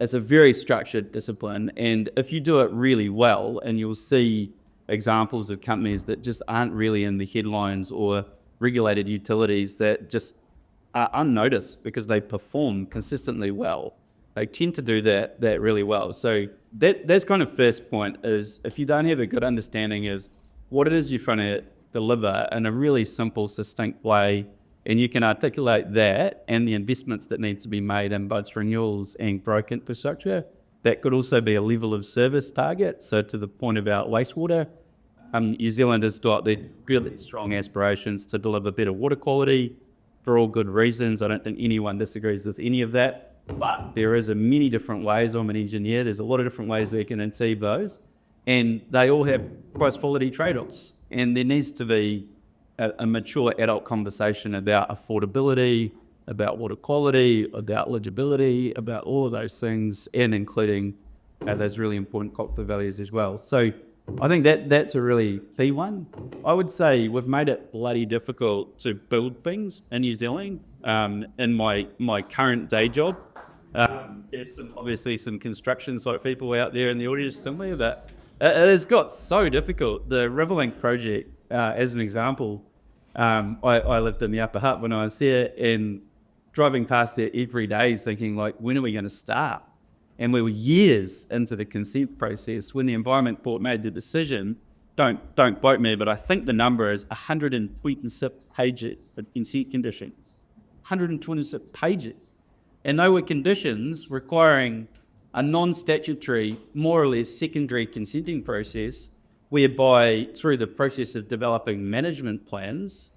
It's a very structured discipline, and if you do it really well, and you'll see examples of companies that just aren't really in the headlines or regulated utilities that just are unnoticed because they perform consistently well. They tend to do that really well. So that's kind of first point is if you don't have a good understanding is what it is you're trying to deliver in a really simple, succinct way, and you can articulate that and the investments that need to be made in both renewals and growth infrastructure. That could also be a level of service target. So to the point about wastewater, New Zealand has got the really strong aspirations to deliver better water quality for all good reasons. I don't think anyone disagrees with any of that, but there is many different ways. I'm an engineer. There's a lot of different ways we can achieve those, and they all have price quality trade-offs. And there needs to be a mature adult conversation about affordability, about water quality, about eligibility, about all of those things, and including those really important cultural values as well. So I think that's a really key one. I would say we've made it bloody difficult to build things in New Zealand. In my current day job, there's obviously some construction site people out there in the audience somewhere, but it has got so difficult. The Riverlink project, as an example, I lived in the Upper Hutt when I was there, and driving past there every day thinking, like, when are we going to start? And we were years into the consent process when the Environment Board made the decision. Don't quote me, but I think the number is 126 pages of consent conditions. 126 pages. And they were conditions requiring a non-statutory, more or less secondary consenting process, whereby through the process of developing management plans,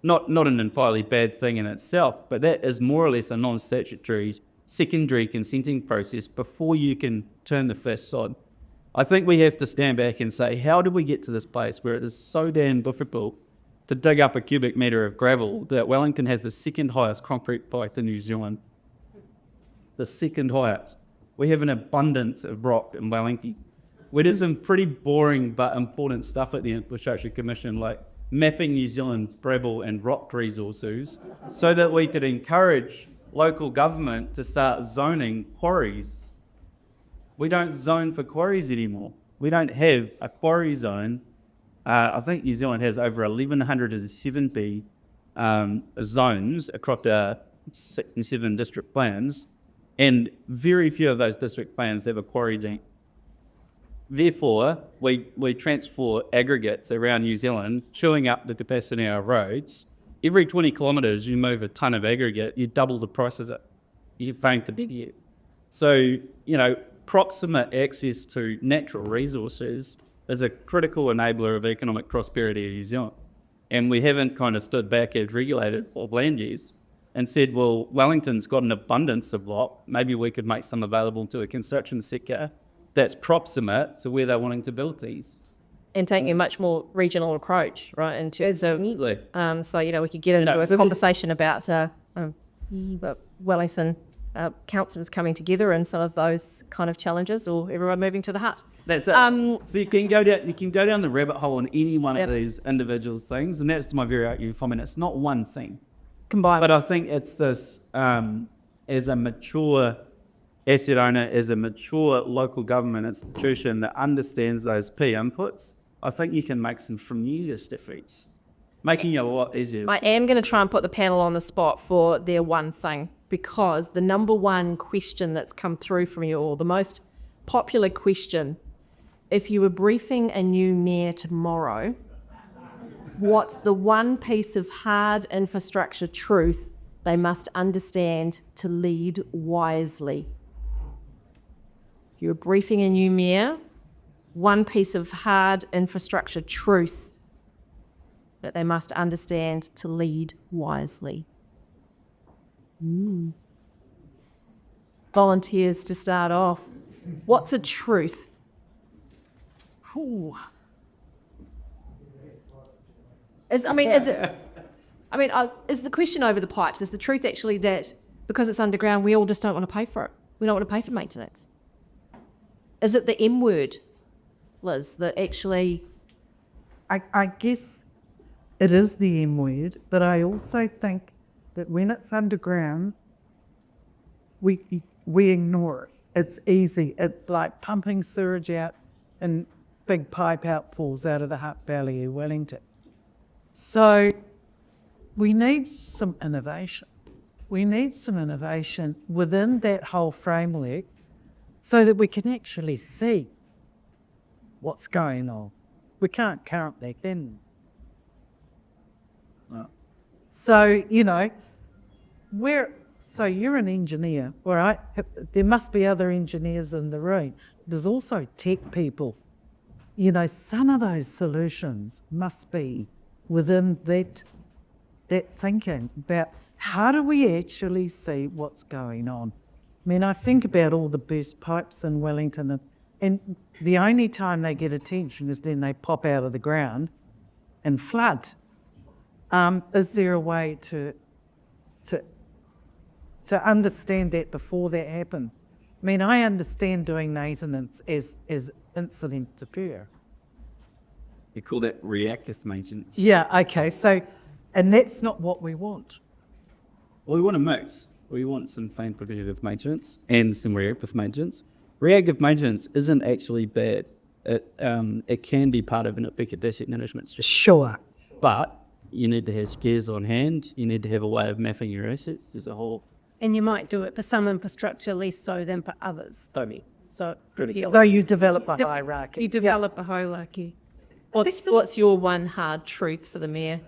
not an entirely bad thing in itself, but that is more or less a non-statutory secondary consenting process before you can turn the first sod. I think we have to stand back and say, how did we get to this place where it is so damn difficult to dig up a cubic metre of gravel that Wellington has the second highest concrete price in New Zealand? The second highest. We have an abundance of rock in Wellington. We did some pretty boring but important stuff at the Infrastructure Commission, like mapping New Zealand's gravel and rock resources so that we could encourage local government to start zoning quarries. We don't zone for quarries anymore. We don't have a quarry zone. I think New Zealand has over 1,170 zones across the 67 district plans, and very few of those district plans have a quarry zone. Therefore, we transport aggregates around New Zealand, chewing up the capacity of our roads. Every 20 kilometres you move a tonne of aggregate, you double the price of it. You're paying to be here. So, proximate access to natural resources is a critical enabler of economic prosperity in New Zealand. And we haven't kind of stood back as regulated of land use and said, well, Wellington's got an abundance of rock, maybe we could make some available to a construction sector that's proximate to where they're wanting to build these. And taking a much more regional approach, right? In terms of, Absolutely. so, we could get into a conversation about Wellington councils coming together and some of those kind of challenges, or everyone moving to the hut. That's it. So you can go down the rabbit hole on any one of these individual things, and that's my very argument from it. It's not one thing Combined. but I think it's this as a mature asset owner, as a mature local government institution that understands those P inputs, I think you can make some tremendous difference, making it a lot easier. I am going to try and put the panel on the spot for their one thing, because the number one question that's come through from you all, the most popular question, if you were briefing a new mayor tomorrow, what's the one piece of hard infrastructure truth they must understand to lead wisely? If you were briefing a new mayor, one piece of hard infrastructure truth that they must understand to lead wisely. Volunteers to start off. What's a truth? Is it I mean, is the question over the pipes, is the truth actually that because it's underground, we all just don't want to pay for it? We don't want to pay for maintenance? Is it the M word, Liz, that actually... I guess it is the M word, but I also think that when it's underground, we ignore it. It's easy. It's like pumping sewage out and big pipe outfalls out of the Hutt Valley of Wellington. So we need some innovation. We need some innovation within that whole framework so that we can actually see what's going on. We can't currently, can we? No. So, so you're an engineer, all right? There must be other engineers in the room. There's also tech people. Some of those solutions must be within that thinking about how do we actually see what's going on. I mean, I think about all the burst pipes in Wellington, and the only time they get attention is when they pop out of the ground and flood. Is there a way to understand that before that happens? I mean, I understand doing maintenance as incidents occur. You call that reactive maintenance? Yeah, okay, and that's not what we want. Well, we want a mix. We want some planned preventative maintenance and some reactive maintenance. Reactive maintenance isn't actually bad. It can be part of an effective asset management strategy. Sure. But you need to have spares on hand. You need to have a way of mapping your assets. There's a whole... And you might do it for some infrastructure less so than for others. So you develop a hierarchy. You develop a hierarchy. What's your one hard truth for the Mayor?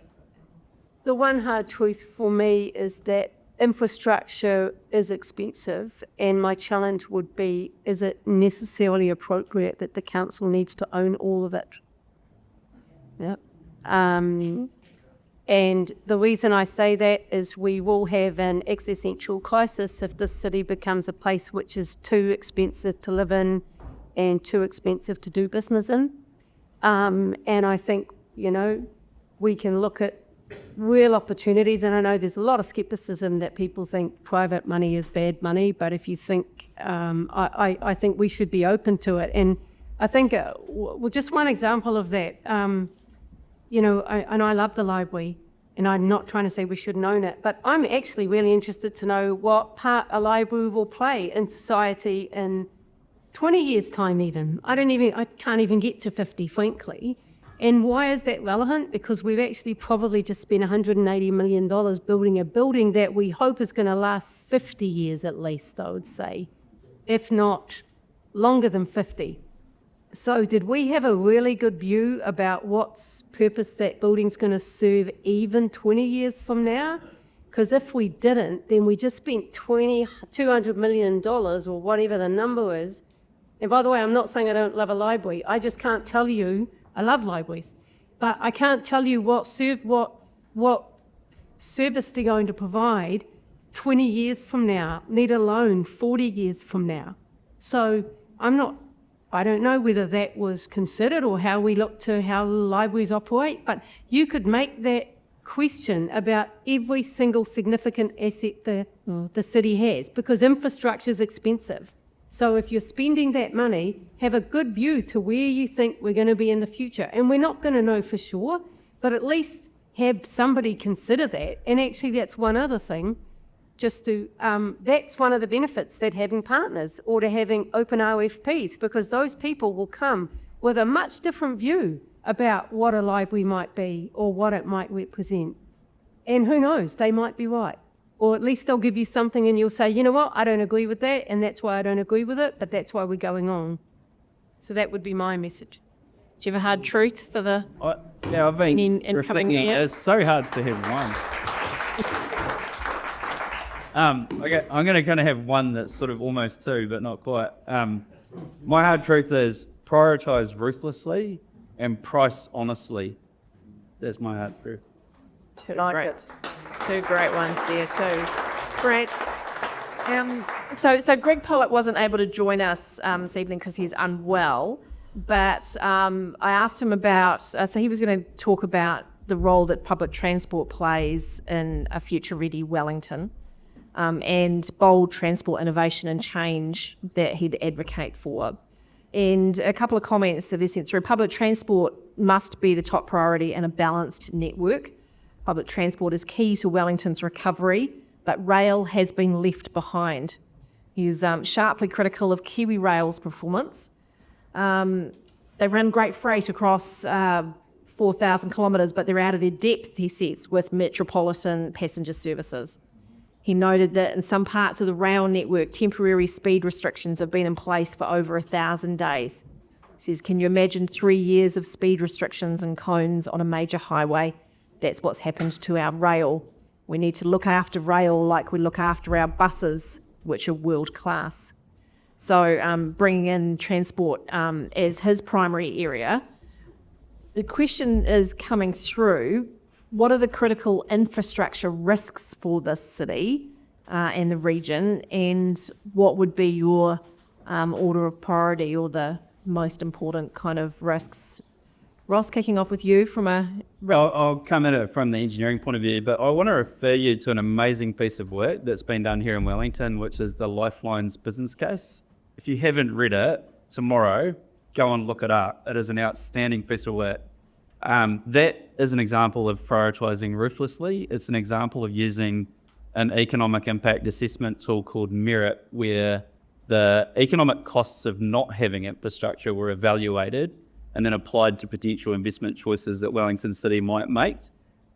The one hard truth for me is that infrastructure is expensive, and my challenge would be, is it necessarily appropriate that the council needs to own all of it? Yep. And the reason I say that is we will have an existential crisis if this city becomes a place which is too expensive to live in and too expensive to do business in. And I think, we can look at real opportunities, and I know there's a lot of skepticism that people think private money is bad money, but if you think, I think we should be open to it. And I think, just one example of that, I love the library, and I'm not trying to say we shouldn't own it, but I'm actually really interested to know what part a library will play in society in 20 years' time even. I can't even get to 50, frankly. And why is that relevant? Because we've actually probably just spent $180 million building a building that we hope is going to last 50 years at least, I would say, if not longer than 50. So did we have a really good view about what purpose that building's going to serve even 20 years from now? Because if we didn't, then we just spent $200 million or whatever the number is. And by the way, I'm not saying I don't love a library. I just can't tell you. I love libraries, but I can't tell you what service they're going to provide 20 years from now, let alone 40 years from now. So I don't know whether that was considered or how we look to how libraries operate, but you could make that question about every single significant asset the city has, because infrastructure is expensive. So if you're spending that money, have a good view to where you think we're going to be in the future. And we're not going to know for sure, but at least have somebody consider that. And actually that's one other thing, that's one of the benefits that having partners or to having open RFPs, because those people will come with a much different view about what a library might be or what it might represent. And who knows, they might be right. Or at least they'll give you something and you'll say, you know what, I don't agree with that, and that's why I don't agree with it, but that's why we're going on. So that would be my message. Do you have a hard truth for the I've been incoming Mayor? It's so hard to have one. I'm going to kind of have one that's sort of almost two, but not quite. My hard truth is prioritise ruthlessly and price honestly. That's my hard truth. Two great ones there too. Brad. So Greg Pollett wasn't able to join us this evening because he's unwell, but I asked him about, so he was going to talk about the role that public transport plays in a future-ready Wellington, and bold transport innovation and change that he'd advocate for. And a couple of comments that he sent through. Public transport must be the top priority in a balanced network. Public transport is key to Wellington's recovery, but rail has been left behind. He's sharply critical of Kiwi Rail's performance. They run great freight across 4,000 kilometres, but they're out of their depth, he says, with metropolitan passenger services. He noted that in some parts of the rail network, temporary speed restrictions have been in place for over 1,000 days. He says, can you imagine 3 years of speed restrictions and cones on a major highway? That's what's happened to our rail. We need to look after rail like we look after our buses, which are world class. So bringing in transport as his primary area, the question is coming through, what are the critical infrastructure risks for this city and the region, and what would be your order of priority or the most important kind of risks? Ross, kicking off with you from a risk. I'll come at it from the engineering point of view, but I want to refer you to an amazing piece of work that's been done here in Wellington, which is the Lifelines business case. If you haven't read it, tomorrow, go and look it up. It is an outstanding piece of work. That is an example of prioritising ruthlessly. It's an example of using an economic impact assessment tool called Merit, where the economic costs of not having infrastructure were evaluated and then applied to potential investment choices that Wellington City might make.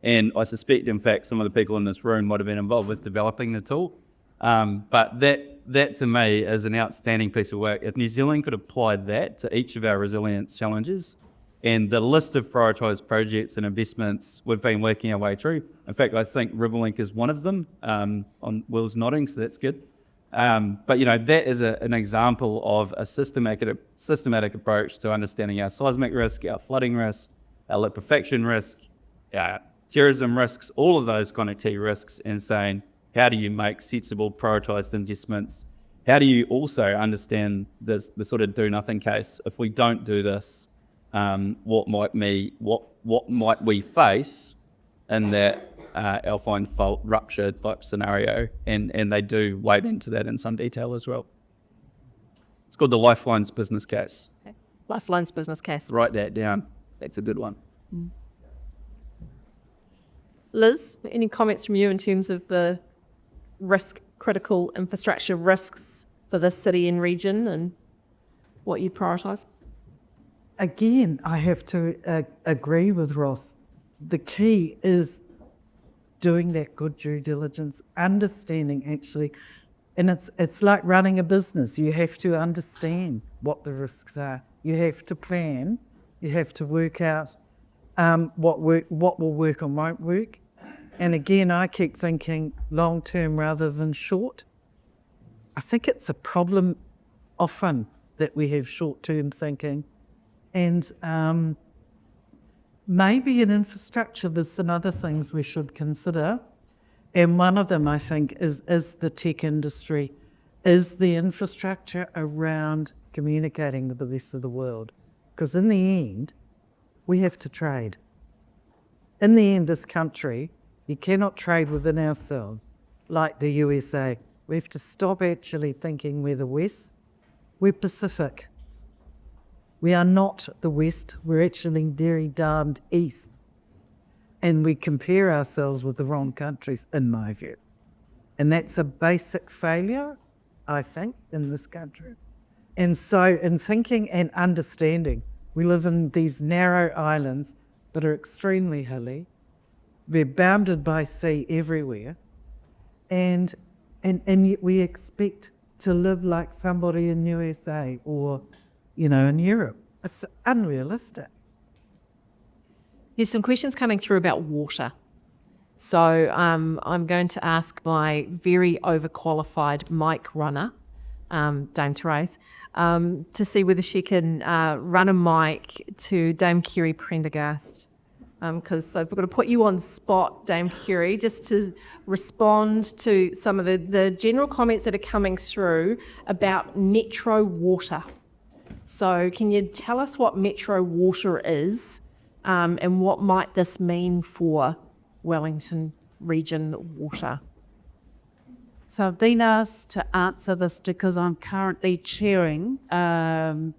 And I suspect, in fact, some of the people in this room might have been involved with developing the tool. But that to me is an outstanding piece of work. If New Zealand could apply that to each of our resilience challenges, and the list of prioritised projects and investments we've been working our way through. In fact, I think Riverlink is one of them, on Will's nodding, so that's good. But that is an example of a systematic approach to understanding our seismic risk, our flooding risk, our liquefaction risk, our terrorism risks, all of those kind of key risks, and saying, how do you make sensible prioritised investments? How do you also understand the sort of do-nothing case? If we don't do this, what might we face in that Alpine fault rupture type scenario? And they do wade into that in some detail as well. It's called the Lifelines business case. Okay. Lifelines business case. Write that down. That's a good one. Liz, any comments from you in terms of the critical infrastructure risks for this city and region and what you prioritise? Again, I have to agree with Ross. The key is doing that good due diligence, understanding actually, and it's like running a business. You have to understand what the risks are. You have to plan. You have to work out what will work and won't work. And again, I keep thinking long term rather than short. I think it's a problem often that we have short term thinking. And maybe in infrastructure, there's some other things we should consider. And one of them, I think, is the tech industry, is the infrastructure around communicating with the rest of the world. Because in the end, we have to trade. In the end, this country, you cannot trade within ourselves like the USA. We have to stop actually thinking we're the West. We're Pacific. We are not the West, we're actually very damned East. And we compare ourselves with the wrong countries, in my view. And that's a basic failure, I think, in this country. And so in thinking and understanding, we live in these narrow islands that are extremely hilly. We're bounded by sea everywhere. And yet we expect to live like somebody in USA or in Europe. It's unrealistic. There's some questions coming through about water. So I'm going to ask my very overqualified mic runner, Dame Therese, to see whether she can run a mic to Dame Kerry Prendergast. Because I've got to put you on spot, Dame Kerry, just to respond to some of the general comments that are coming through about metro water. So can you tell us what metro water is and what might this mean for Wellington region water? So I've been asked to answer this because I'm currently chairing the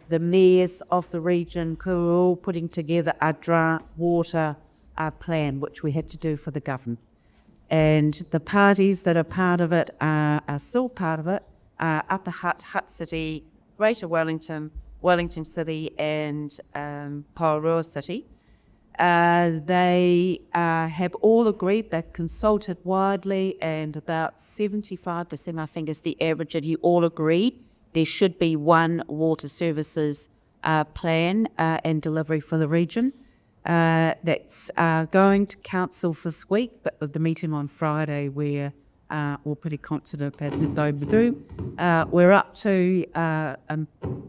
mayors of the region who are all putting together a draft water plan, which we had to do for the government. And the parties that are part of it are still part of it, Upper Hutt, Hutt City, Greater Wellington, Wellington City and Paurua City. They have all agreed, they've consulted widely, and about 75%, I think, is the average of you all agreed there should be one water services plan and delivery for the region. That's going to council this week, but with the meeting on Friday, we're pretty confident about the we're up to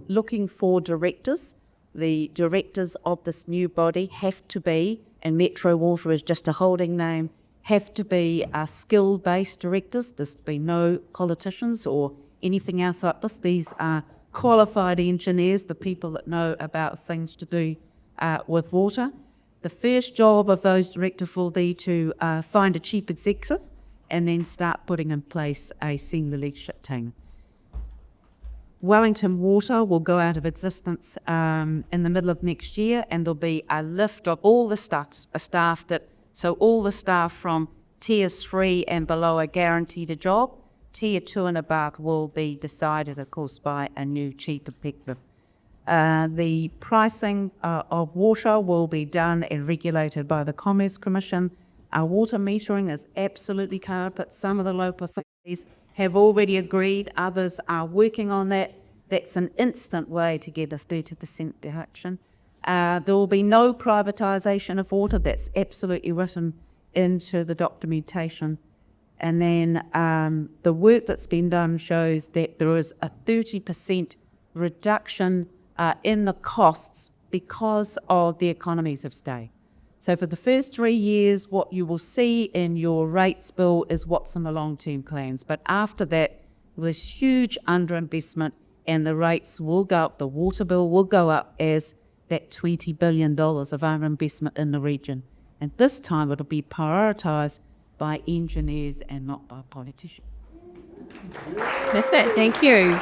looking for directors. The directors of this new body have to be, and Metro Water is just a holding name, have to be skill-based directors. There's be no politicians or anything else like this. These are qualified engineers, the people that know about things to do with water. The first job of those directors will be to find a chief executive and then start putting in place a senior leadership team. Wellington Water will go out of existence in the middle of next year, and there'll be a lift of all the staff so all the staff from tiers 3 and below are guaranteed a job. Tier 2 and above will be decided, of course, by a new chief executive. The pricing of water will be done and regulated by the Commerce Commission. Our water metering is absolutely covered, but some of the local authorities have already agreed, others are working on that. That's an instant way to get a 30% reduction. There will be no privatisation of water, that's absolutely written into the documentation. And then the work that's been done shows that there is a 30% reduction in the costs because of the economies of scale. So for the first 3 years, what you will see in your rates bill is what's in the long-term plans. But after that, there's huge underinvestment and the rates will go up, the water bill will go up as that $20 billion of underinvestment in the region. And this time it'll be prioritised by engineers and not by politicians. That's it, thank you.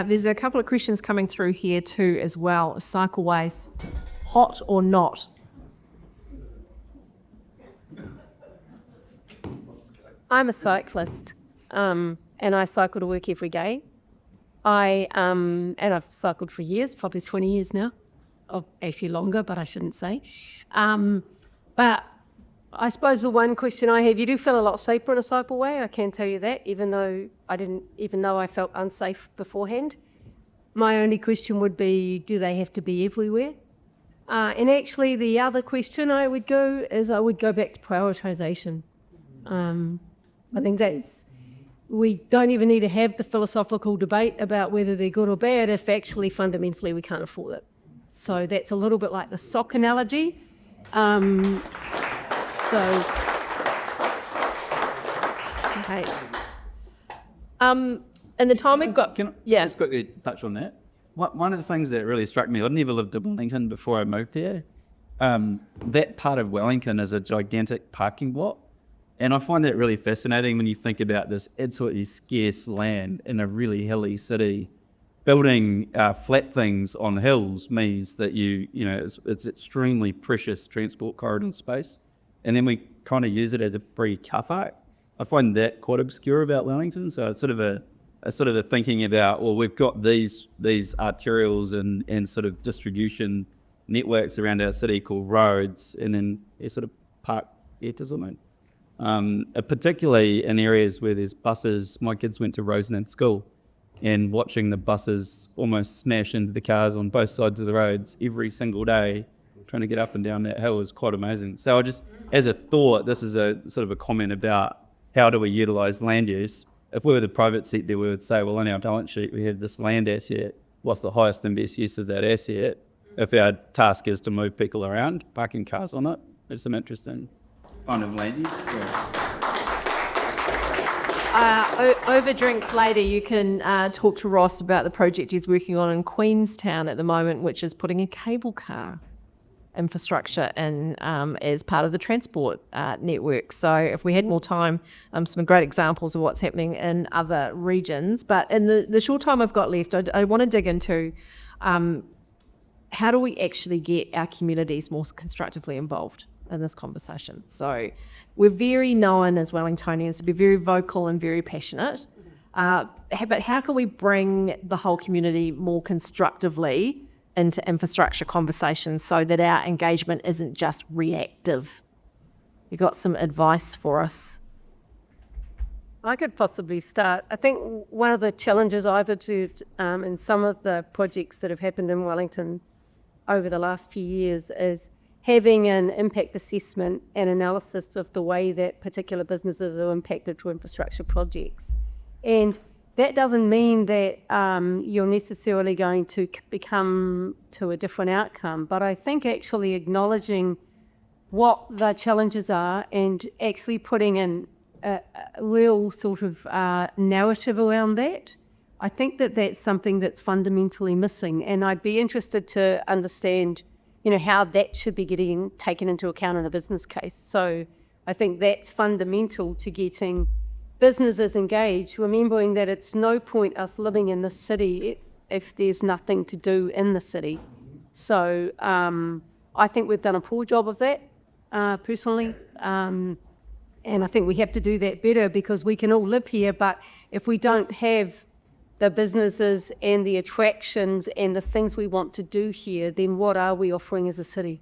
There's a couple of questions coming through here too as well. Cycleways, hot or not? I'm a cyclist and I cycle to work every day. And I've cycled for years, probably 20 years now. Oh, actually longer, but I shouldn't say. But I suppose the one question I have, you do feel a lot safer in a cycleway, I can tell you that, even though I felt unsafe beforehand. My only question would be, do they have to be everywhere? And actually the other question I would go back to prioritisation. I think we don't even need to have the philosophical debate about whether they're good or bad if actually fundamentally we can't afford it. So that's a little bit like the sock analogy. Okay. And the time we've got... Can I just quickly touch on that? One of the things that really struck me, I'd never lived in Wellington before I moved there. That part of Wellington is a gigantic parking lot. And I find that really fascinating when you think about this absolutely scarce land in a really hilly city. Building flat things on hills means that it's extremely precious transport corridor space. And then we kind of use it as a free car park. I find that quite obscure about Wellington. So it's sort of a thinking about, well, we've got these arterials and sort of distribution networks around our city called roads, and then you sort of park it or something. Particularly in areas where there's buses. My kids went to Rosenham School, and watching the buses almost smash into the cars on both sides of the roads every single day, trying to get up and down that hill is quite amazing. So I just, as a thought, this is a sort of a comment about how do we utilise land use. If we were the private sector, we would say, well, on our balance sheet, we have this land asset. What's the highest and best use of that asset? If our task is to move people around, parking cars on it, it's some interesting kind of land use. Over drinks later, you can talk to Ross about the project he's working on in Queenstown at the moment, which is putting a cable car infrastructure in as part of the transport network. So if we had more time, some great examples of what's happening in other regions. But in the short time I've got left, I want to dig into how do we actually get our communities more constructively involved in this conversation. So we're very known as Wellingtonians to be very vocal and very passionate, but how can we bring the whole community more constructively into infrastructure conversations so that our engagement isn't just reactive? You got some advice for us? I could possibly start. I think one of the challenges I've observed in some of the projects that have happened in Wellington over the last few years is having an impact assessment and analysis of the way that particular businesses are impacted to infrastructure projects. And that doesn't mean that you're necessarily going to become to a different outcome, but I think actually acknowledging what the challenges are and actually putting in a real sort of narrative around that, I think that that's something that's fundamentally missing. And I'd be interested to understand, how that should be getting taken into account in a business case. So I think that's fundamental to getting businesses engaged, remembering that it's no point us living in the city if there's nothing to do in the city. So I think we've done a poor job of that, personally. And I think we have to do that better because we can all live here, but if we don't have the businesses and the attractions and the things we want to do here, then what are we offering as a city?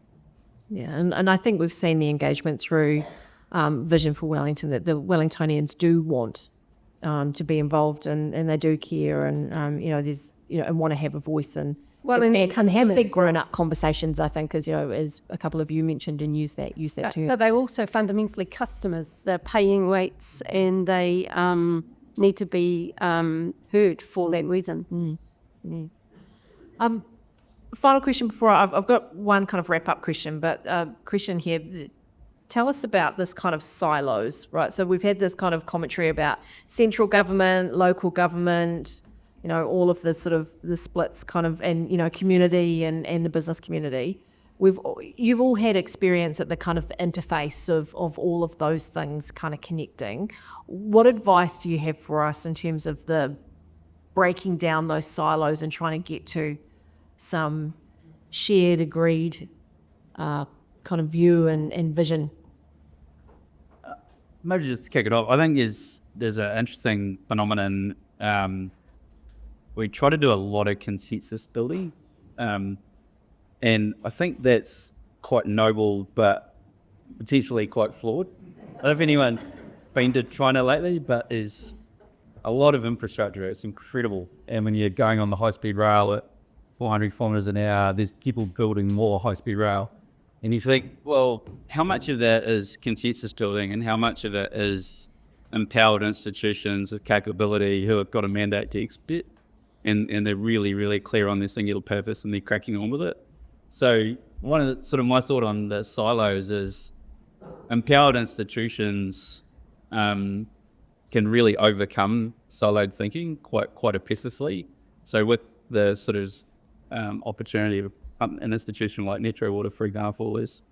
Yeah, and I think we've seen the engagement through Vision for Wellington, that the Wellingtonians do want to be involved and they do care and there's and want to have a voice and can have big grown-up conversations. I think, as a couple of you mentioned and use that term. But they're also fundamentally customers. They're paying rates and they need to be heard for that reason. Final question before I've got one kind of wrap-up question, but Kirsten here, tell us about this kind of silos, right? So we've had this kind of commentary about central government, local government, all of the sort of the splits kind of, and, community and the business community. You've all had experience at the kind of interface of all of those things kind of connecting. What advice do you have for us in terms of the breaking down those silos and trying to get to some shared, agreed kind of view and vision? Maybe just to kick it off, I think there's an interesting phenomenon. We try to do a lot of consensus building, and I think that's quite noble, but potentially quite flawed. I don't know if anyone been to China lately, but there's a lot of infrastructure. It's incredible. And when you're going on the high-speed rail at 400 kilometres an hour, there's people building more high-speed rail. And you think, well, how much of that is consensus building and how much of it is empowered institutions of capability who have got a mandate to execute and they're really, really clear on their singular purpose and they're cracking on with it. So one of the, sort of my thought on the silos is empowered institutions can really overcome siloed thinking quite epiciously. So with the sort of opportunity of an institution like Metro Water, for example, is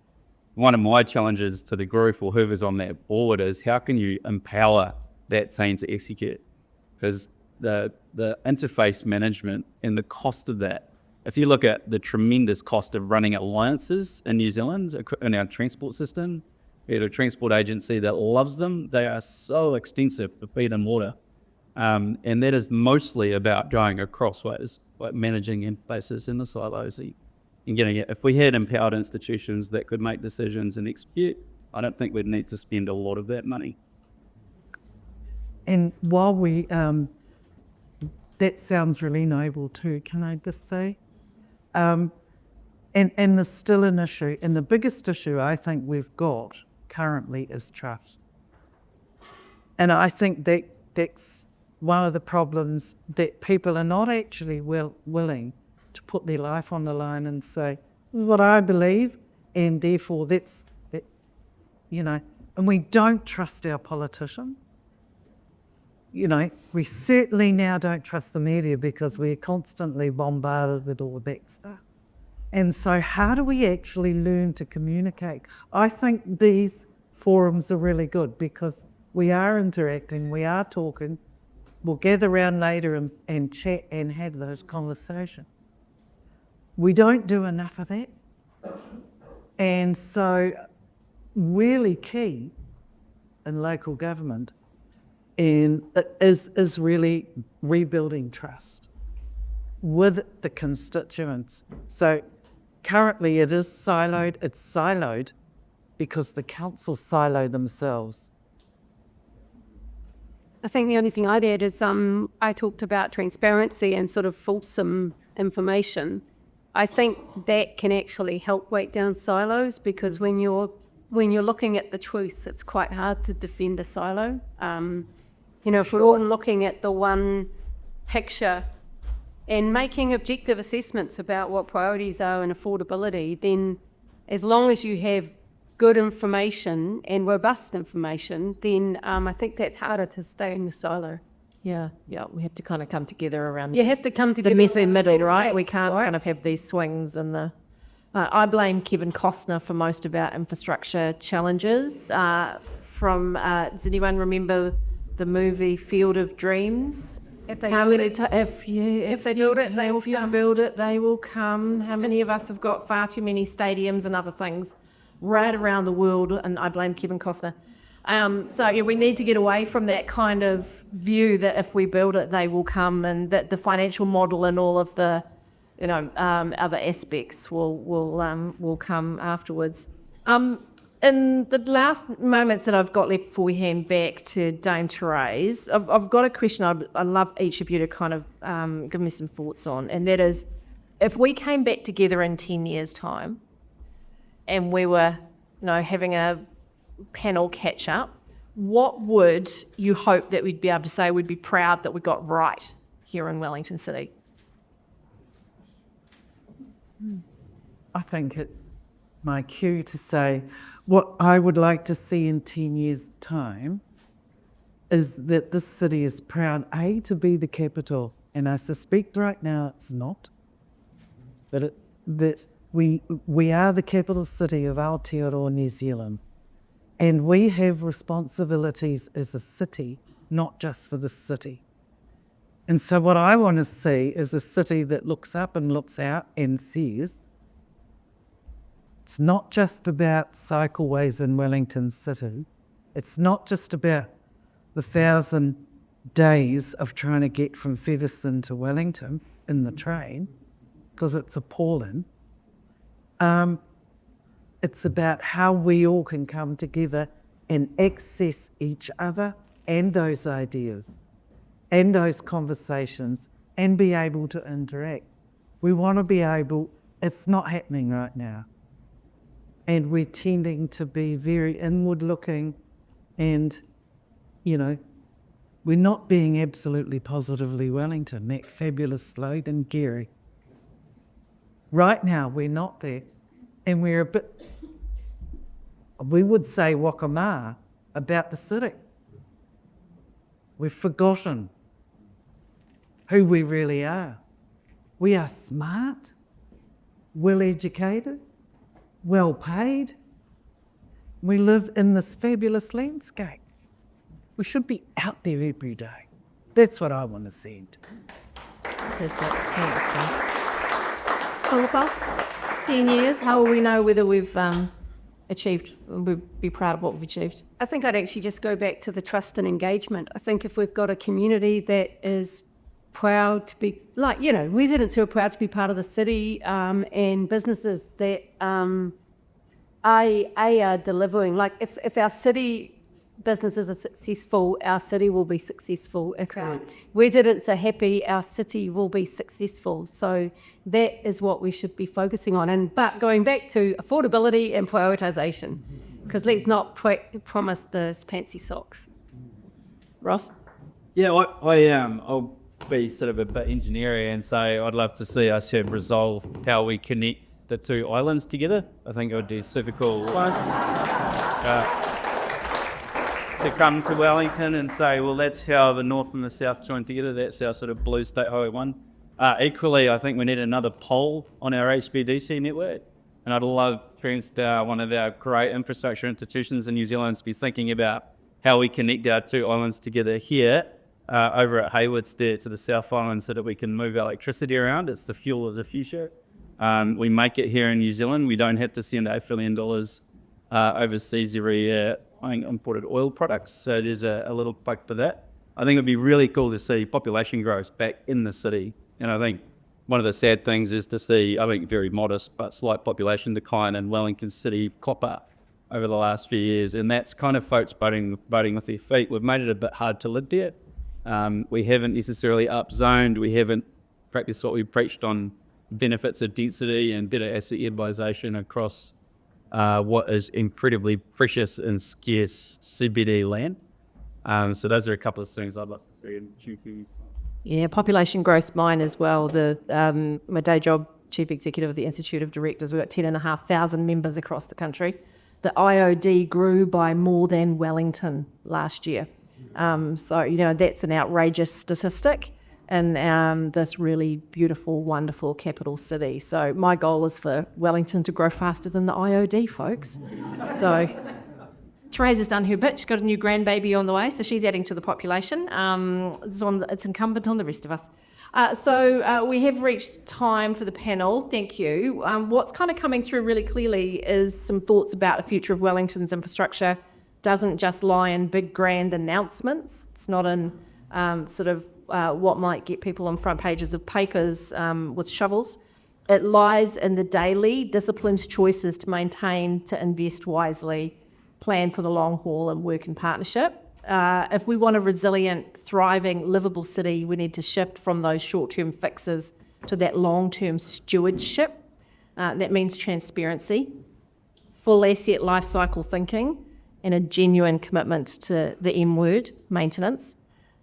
one of my challenges to the group or whoever's on that board is how can you empower that team to execute? Because the interface management and the cost of that, if you look at the tremendous cost of running alliances in New Zealand in our transport system, we have a transport agency that loves them. They are so extensive for feed and water. And that is mostly about going across ways, like managing interfaces in the silos and getting it. If we had empowered institutions that could make decisions and execute, I don't think we'd need to spend a lot of that money. And while we, that sounds really noble too, can I just say? And there's still an issue, and the biggest issue I think we've got currently is trust. And I think that's one of the problems, that people are not actually willing to put their life on the line and say, this is what I believe, and therefore and we don't trust our politicians. we certainly now don't trust the media because we're constantly bombarded with all that stuff. And so how do we actually learn to communicate? I think these forums are really good because we are interacting, we are talking. We'll gather around later and chat and have those conversations. We don't do enough of that. And so really key in local government is really rebuilding trust with the constituents. So currently it is siloed. It's siloed because the councils silo themselves. I think the only thing I'd add is I talked about transparency and sort of fulsome information. I think that can actually help break down silos because when you're looking at the truth, it's quite hard to defend a silo. If we're all looking at the one picture and making objective assessments about what priorities are and affordability, then as long as you have good information and robust information, then I think that's harder to stay in the silo. Yeah, we have to kind of come together around. You have to come together. The messy middle, right? We can't kind of have these swings in the. I blame Kevin Costner for most of our infrastructure challenges. Does anyone remember the movie Field of Dreams? If they build it, they will come. How many of us have got far too many stadiums and other things right around the world? And I blame Kevin Costner. We need to get away from that kind of view that if we build it, they will come, and that the financial model and all of the, other aspects will come afterwards. In the last moments that I've got left before we hand back to Dame Therese, I've got a question I'd love each of you to kind of give me some thoughts on, and that is, if we came back together in 10 years' time and we were, having a panel catch up, what would you hope that we'd be able to say we'd be proud that we got right here in Wellington City? I think it's my cue to say what I would like to see in 10 years' time is that this city is proud, to be the capital, and I suspect right now it's not, but that we are the capital city of Aotearoa, New Zealand. And we have responsibilities as a city, not just for the city. And so what I want to see is a city that looks up and looks out and says, it's not just about cycleways in Wellington City. It's not just about the 1,000 days of trying to get from Patterson to Wellington in the train, because it's appalling. It's about how we all can come together and access each other and those ideas and those conversations and be able to interact. We want to be able, it's not happening right now. And we're tending to be very inward looking and, we're not being absolutely positively Wellington, that fabulous slogan, Gary. Right now, we're not there. And we're a bit, we would say wakama about the city. We've forgotten who we really are. We are smart, well educated, well paid. We live in this fabulous landscape. We should be out there every day. That's what I want to see. So the past 10 years, how will we know whether we've achieved, we'll be proud of what we've achieved? I think I'd actually just go back to the trust and engagement. I think if we've got a community that is proud to be, residents who are proud to be part of the city, and businesses that are delivering, if our city businesses are successful, our city will be successful. If our residents are happy, our city will be successful. So that is what we should be focusing on. But going back to affordability and prioritisation, because let's not promise the fancy socks. Ross? Yeah, I'll be sort of a bit engineering and say I'd love to see us have resolved how we connect the two islands together. I think it would be super cool. to come to Wellington and say, well, that's how the North and the South join together. That's our sort of blue State Highway 1. Equally, I think we need another pole on our HVDC network. And I'd love Transstar, one of our great infrastructure institutions in New Zealand, to be thinking about how we connect our two islands together here over at Haywards there to the South Island so that we can move electricity around. It's the fuel of the future. We make it here in New Zealand. We don't have to send $8 billion overseas every year buying imported oil products. So there's a little plug for that. I think it'd be really cool to see population growth back in the city. And I think one of the sad things is to see, I think very modest but slight population decline in Wellington City copper over the last few years. And that's kind of folks voting with their feet. We've made it a bit hard to live there. We haven't necessarily upzoned. We haven't practiced what we preached on benefits of density and better asset utilisation across what is incredibly precious and scarce CBD land. So those are a couple of things I'd like to see in QQs. Yeah, population growth's mine as well. My day job, Chief Executive of the Institute of Directors, we've got 10,500 members across the country. The IOD grew by more than Wellington last year. So, that's an outrageous statistic in this really beautiful, wonderful capital city. So my goal is for Wellington to grow faster than the IOD, folks. So Therese has done her bit. She's got a new grandbaby on the way, so she's adding to the population. It's incumbent on the rest of us. So we have reached time for the panel. Thank you. What's kind of coming through really clearly is some thoughts about the future of Wellington's infrastructure. Doesn't just lie in big, grand announcements. It's not in what might get people on front pages of papers with shovels. It lies in the daily, disciplined choices to maintain, to invest wisely, plan for the long haul and work in partnership. If we want a resilient, thriving, livable city, we need to shift from those short-term fixes to that long-term stewardship. That means transparency, full asset life cycle thinking, and a genuine commitment to the M word, maintenance,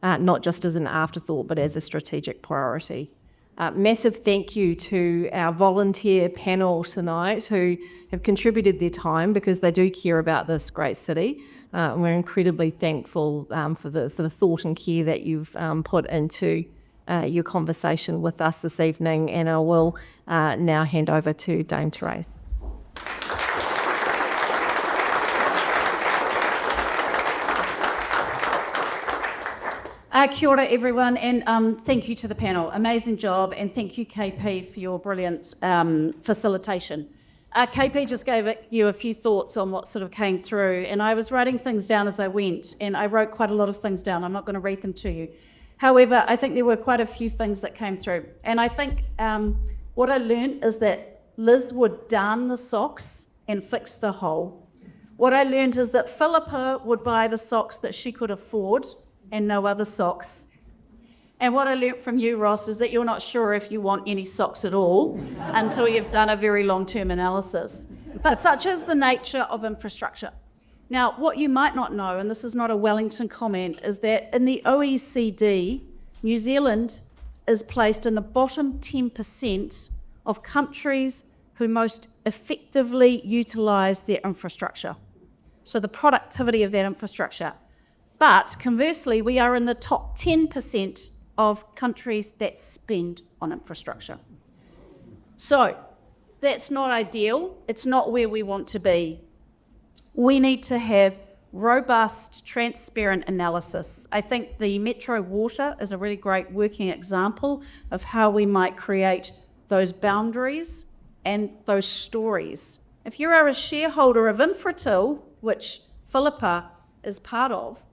not just as an afterthought, but as a strategic priority. Massive thank you to our volunteer panel tonight who have contributed their time because they do care about this great city. We're incredibly thankful for the thought and care that you've put into your conversation with us this evening, and I will now hand over to Dame Therese. Kia ora everyone, and thank you to the panel. Amazing job, and thank you KP for your brilliant facilitation. KP just gave you a few thoughts on what sort of came through, and I was writing things down as I went, and I wrote quite a lot of things down. I'm not going to read them to you. However, I think there were quite a few things that came through, and I think what I learned is that Liz would darn the socks and fix the hole. What I learned is that Philippa would buy the socks that she could afford and no other socks. And what I learnt from you, Ross, is that you're not sure if you want any socks at all until you've done a very long-term analysis. But such is the nature of infrastructure. Now, what you might not know, and this is not a Wellington comment, is that in the OECD, New Zealand is placed in the bottom 10% of countries who most effectively utilise their infrastructure. So the productivity of that infrastructure. But conversely, we are in the top 10% of countries that spend on infrastructure. So that's not ideal. It's not where we want to be. We need to have robust, transparent analysis. I think the Metro Water is a really great working example of how we might create those boundaries and those stories. If you are a shareholder of Infratil, which Philippa is part of,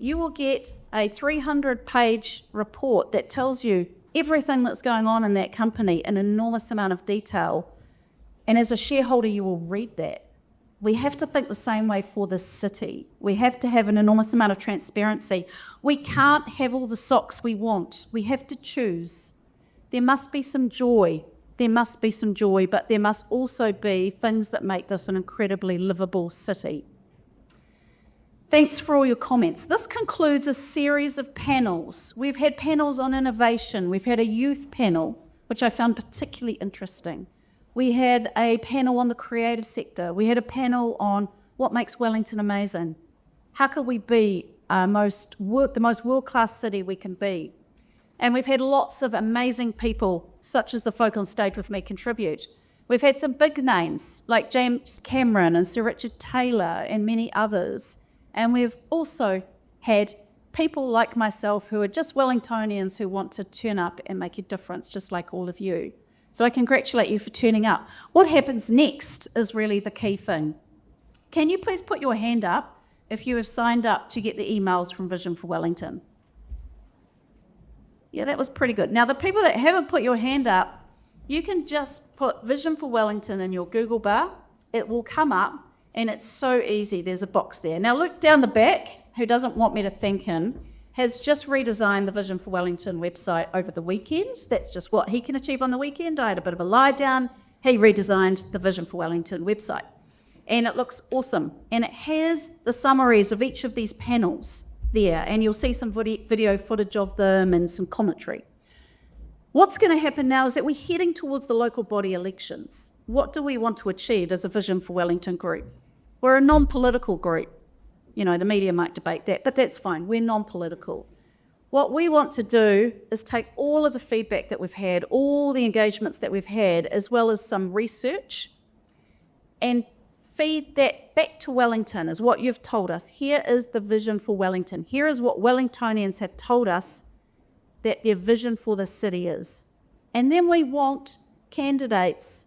you will get a 300-page report that tells you everything that's going on in that company in an enormous amount of detail. And as a shareholder, you will read that. We have to think the same way for the city. We have to have an enormous amount of transparency. We can't have all the socks we want. We have to choose. There must be some joy. There must be some joy, but there must also be things that make this an incredibly livable city. Thanks for all your comments. This concludes a series of panels. We've had panels on innovation. We've had a youth panel, which I found particularly interesting. We had a panel on the creative sector. We had a panel on what makes Wellington amazing. How can we be the most world-class city we can be? And we've had lots of amazing people, such as the folk on stage with me, contribute. We've had some big names like James Cameron and Sir Richard Taylor and many others. And we've also had people like myself who are just Wellingtonians who want to turn up and make a difference, just like all of you. So I congratulate you for turning up. What happens next is really the key thing. Can you please put your hand up if you have signed up to get the emails from Vision for Wellington? Yeah, that was pretty good. Now, the people that haven't put your hand up, you can just put Vision for Wellington in your Google bar. It will come up, and it's so easy. There's a box there. Now, look down the back, who doesn't want me to thank him, has just redesigned the Vision for Wellington website over the weekend. That's just what he can achieve on the weekend. I had a bit of a lie down. He redesigned the Vision for Wellington website. And it looks awesome. And it has the summaries of each of these panels there, and you'll see some video footage of them and some commentary. What's going to happen now is that we're heading towards the local body elections. What do we want to achieve as a Vision for Wellington group? We're a non-political group. You know, the media might debate that, but that's fine. We're non-political. What we want to do is take all of the feedback that we've had, all the engagements that we've had, as well as some research, and feed that back to Wellington as what you've told us. Here is the vision for Wellington. Here is what Wellingtonians have told us that their vision for the city is. And then we want candidates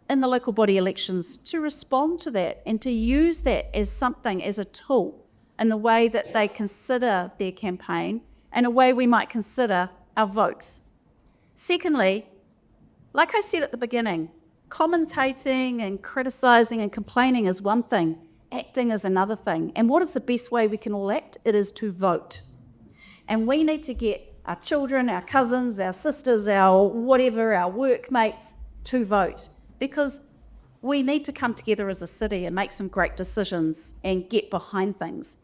in the local body elections to respond to that and to use that as something, as a tool in the way that they consider their campaign and a way we might consider our votes. Secondly, like I said at the beginning, commentating and criticising and complaining is one thing, acting is another thing. And what is the best way we can all act? It is to vote. And we need to get our children, our cousins, our sisters, our whatever, our workmates to vote, because we need to come together as a city and make some great decisions and get behind things.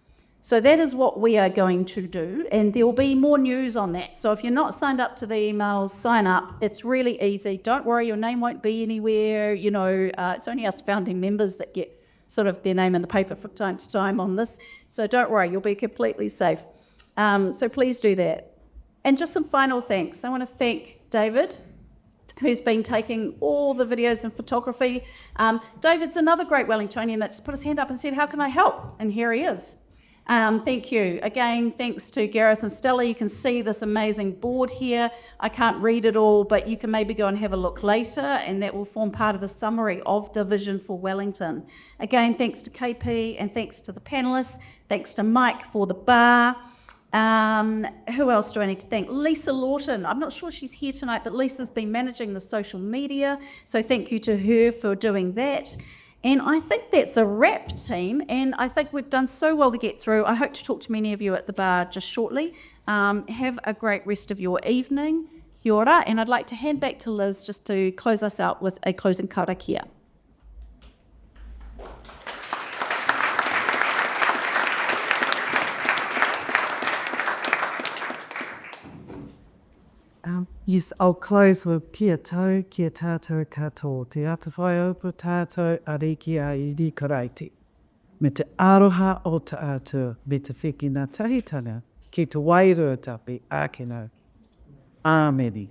So that is what we are going to do, and there will be more news on that. So if you're not signed up to the emails, sign up. It's really easy. Don't worry, your name won't be anywhere. You know, it's only us founding members that get sort of their name in the paper from time to time on this. So don't worry, you'll be completely safe. So please do that. And just some final thanks. I want to thank David, who's been taking all the videos and photography. David's another great Wellingtonian that just put his hand up and said, how can I help? And here he is. Thank you. Again, thanks to Gareth and Stella. You can see this amazing board here. I can't read it all, but you can maybe go and have a look later, and that will form part of the summary of the Vision for Wellington. Again, thanks to KP and thanks to the panellists. Thanks to Mike for the bar. Who else do I need to thank? Lisa Lawton. I'm not sure she's here tonight, but Lisa's been managing the social media, so thank you to her for doing that. And I think that's a wrap, team, and I think we've done so well to get through. I hope to talk to many of you at the bar just shortly. Have a great rest of your evening. Kia ora, and I'd like to hand back to Liz just to close us out with a closing karakia. Yes, I'll close with kia tau, kia tātou katoa, te atawhai aupu tātou ariki a iri karaiti. Me te aroha o te atua, me te whiki ngā tahitanga, ki te wairua tapi ākenau. Āmeni.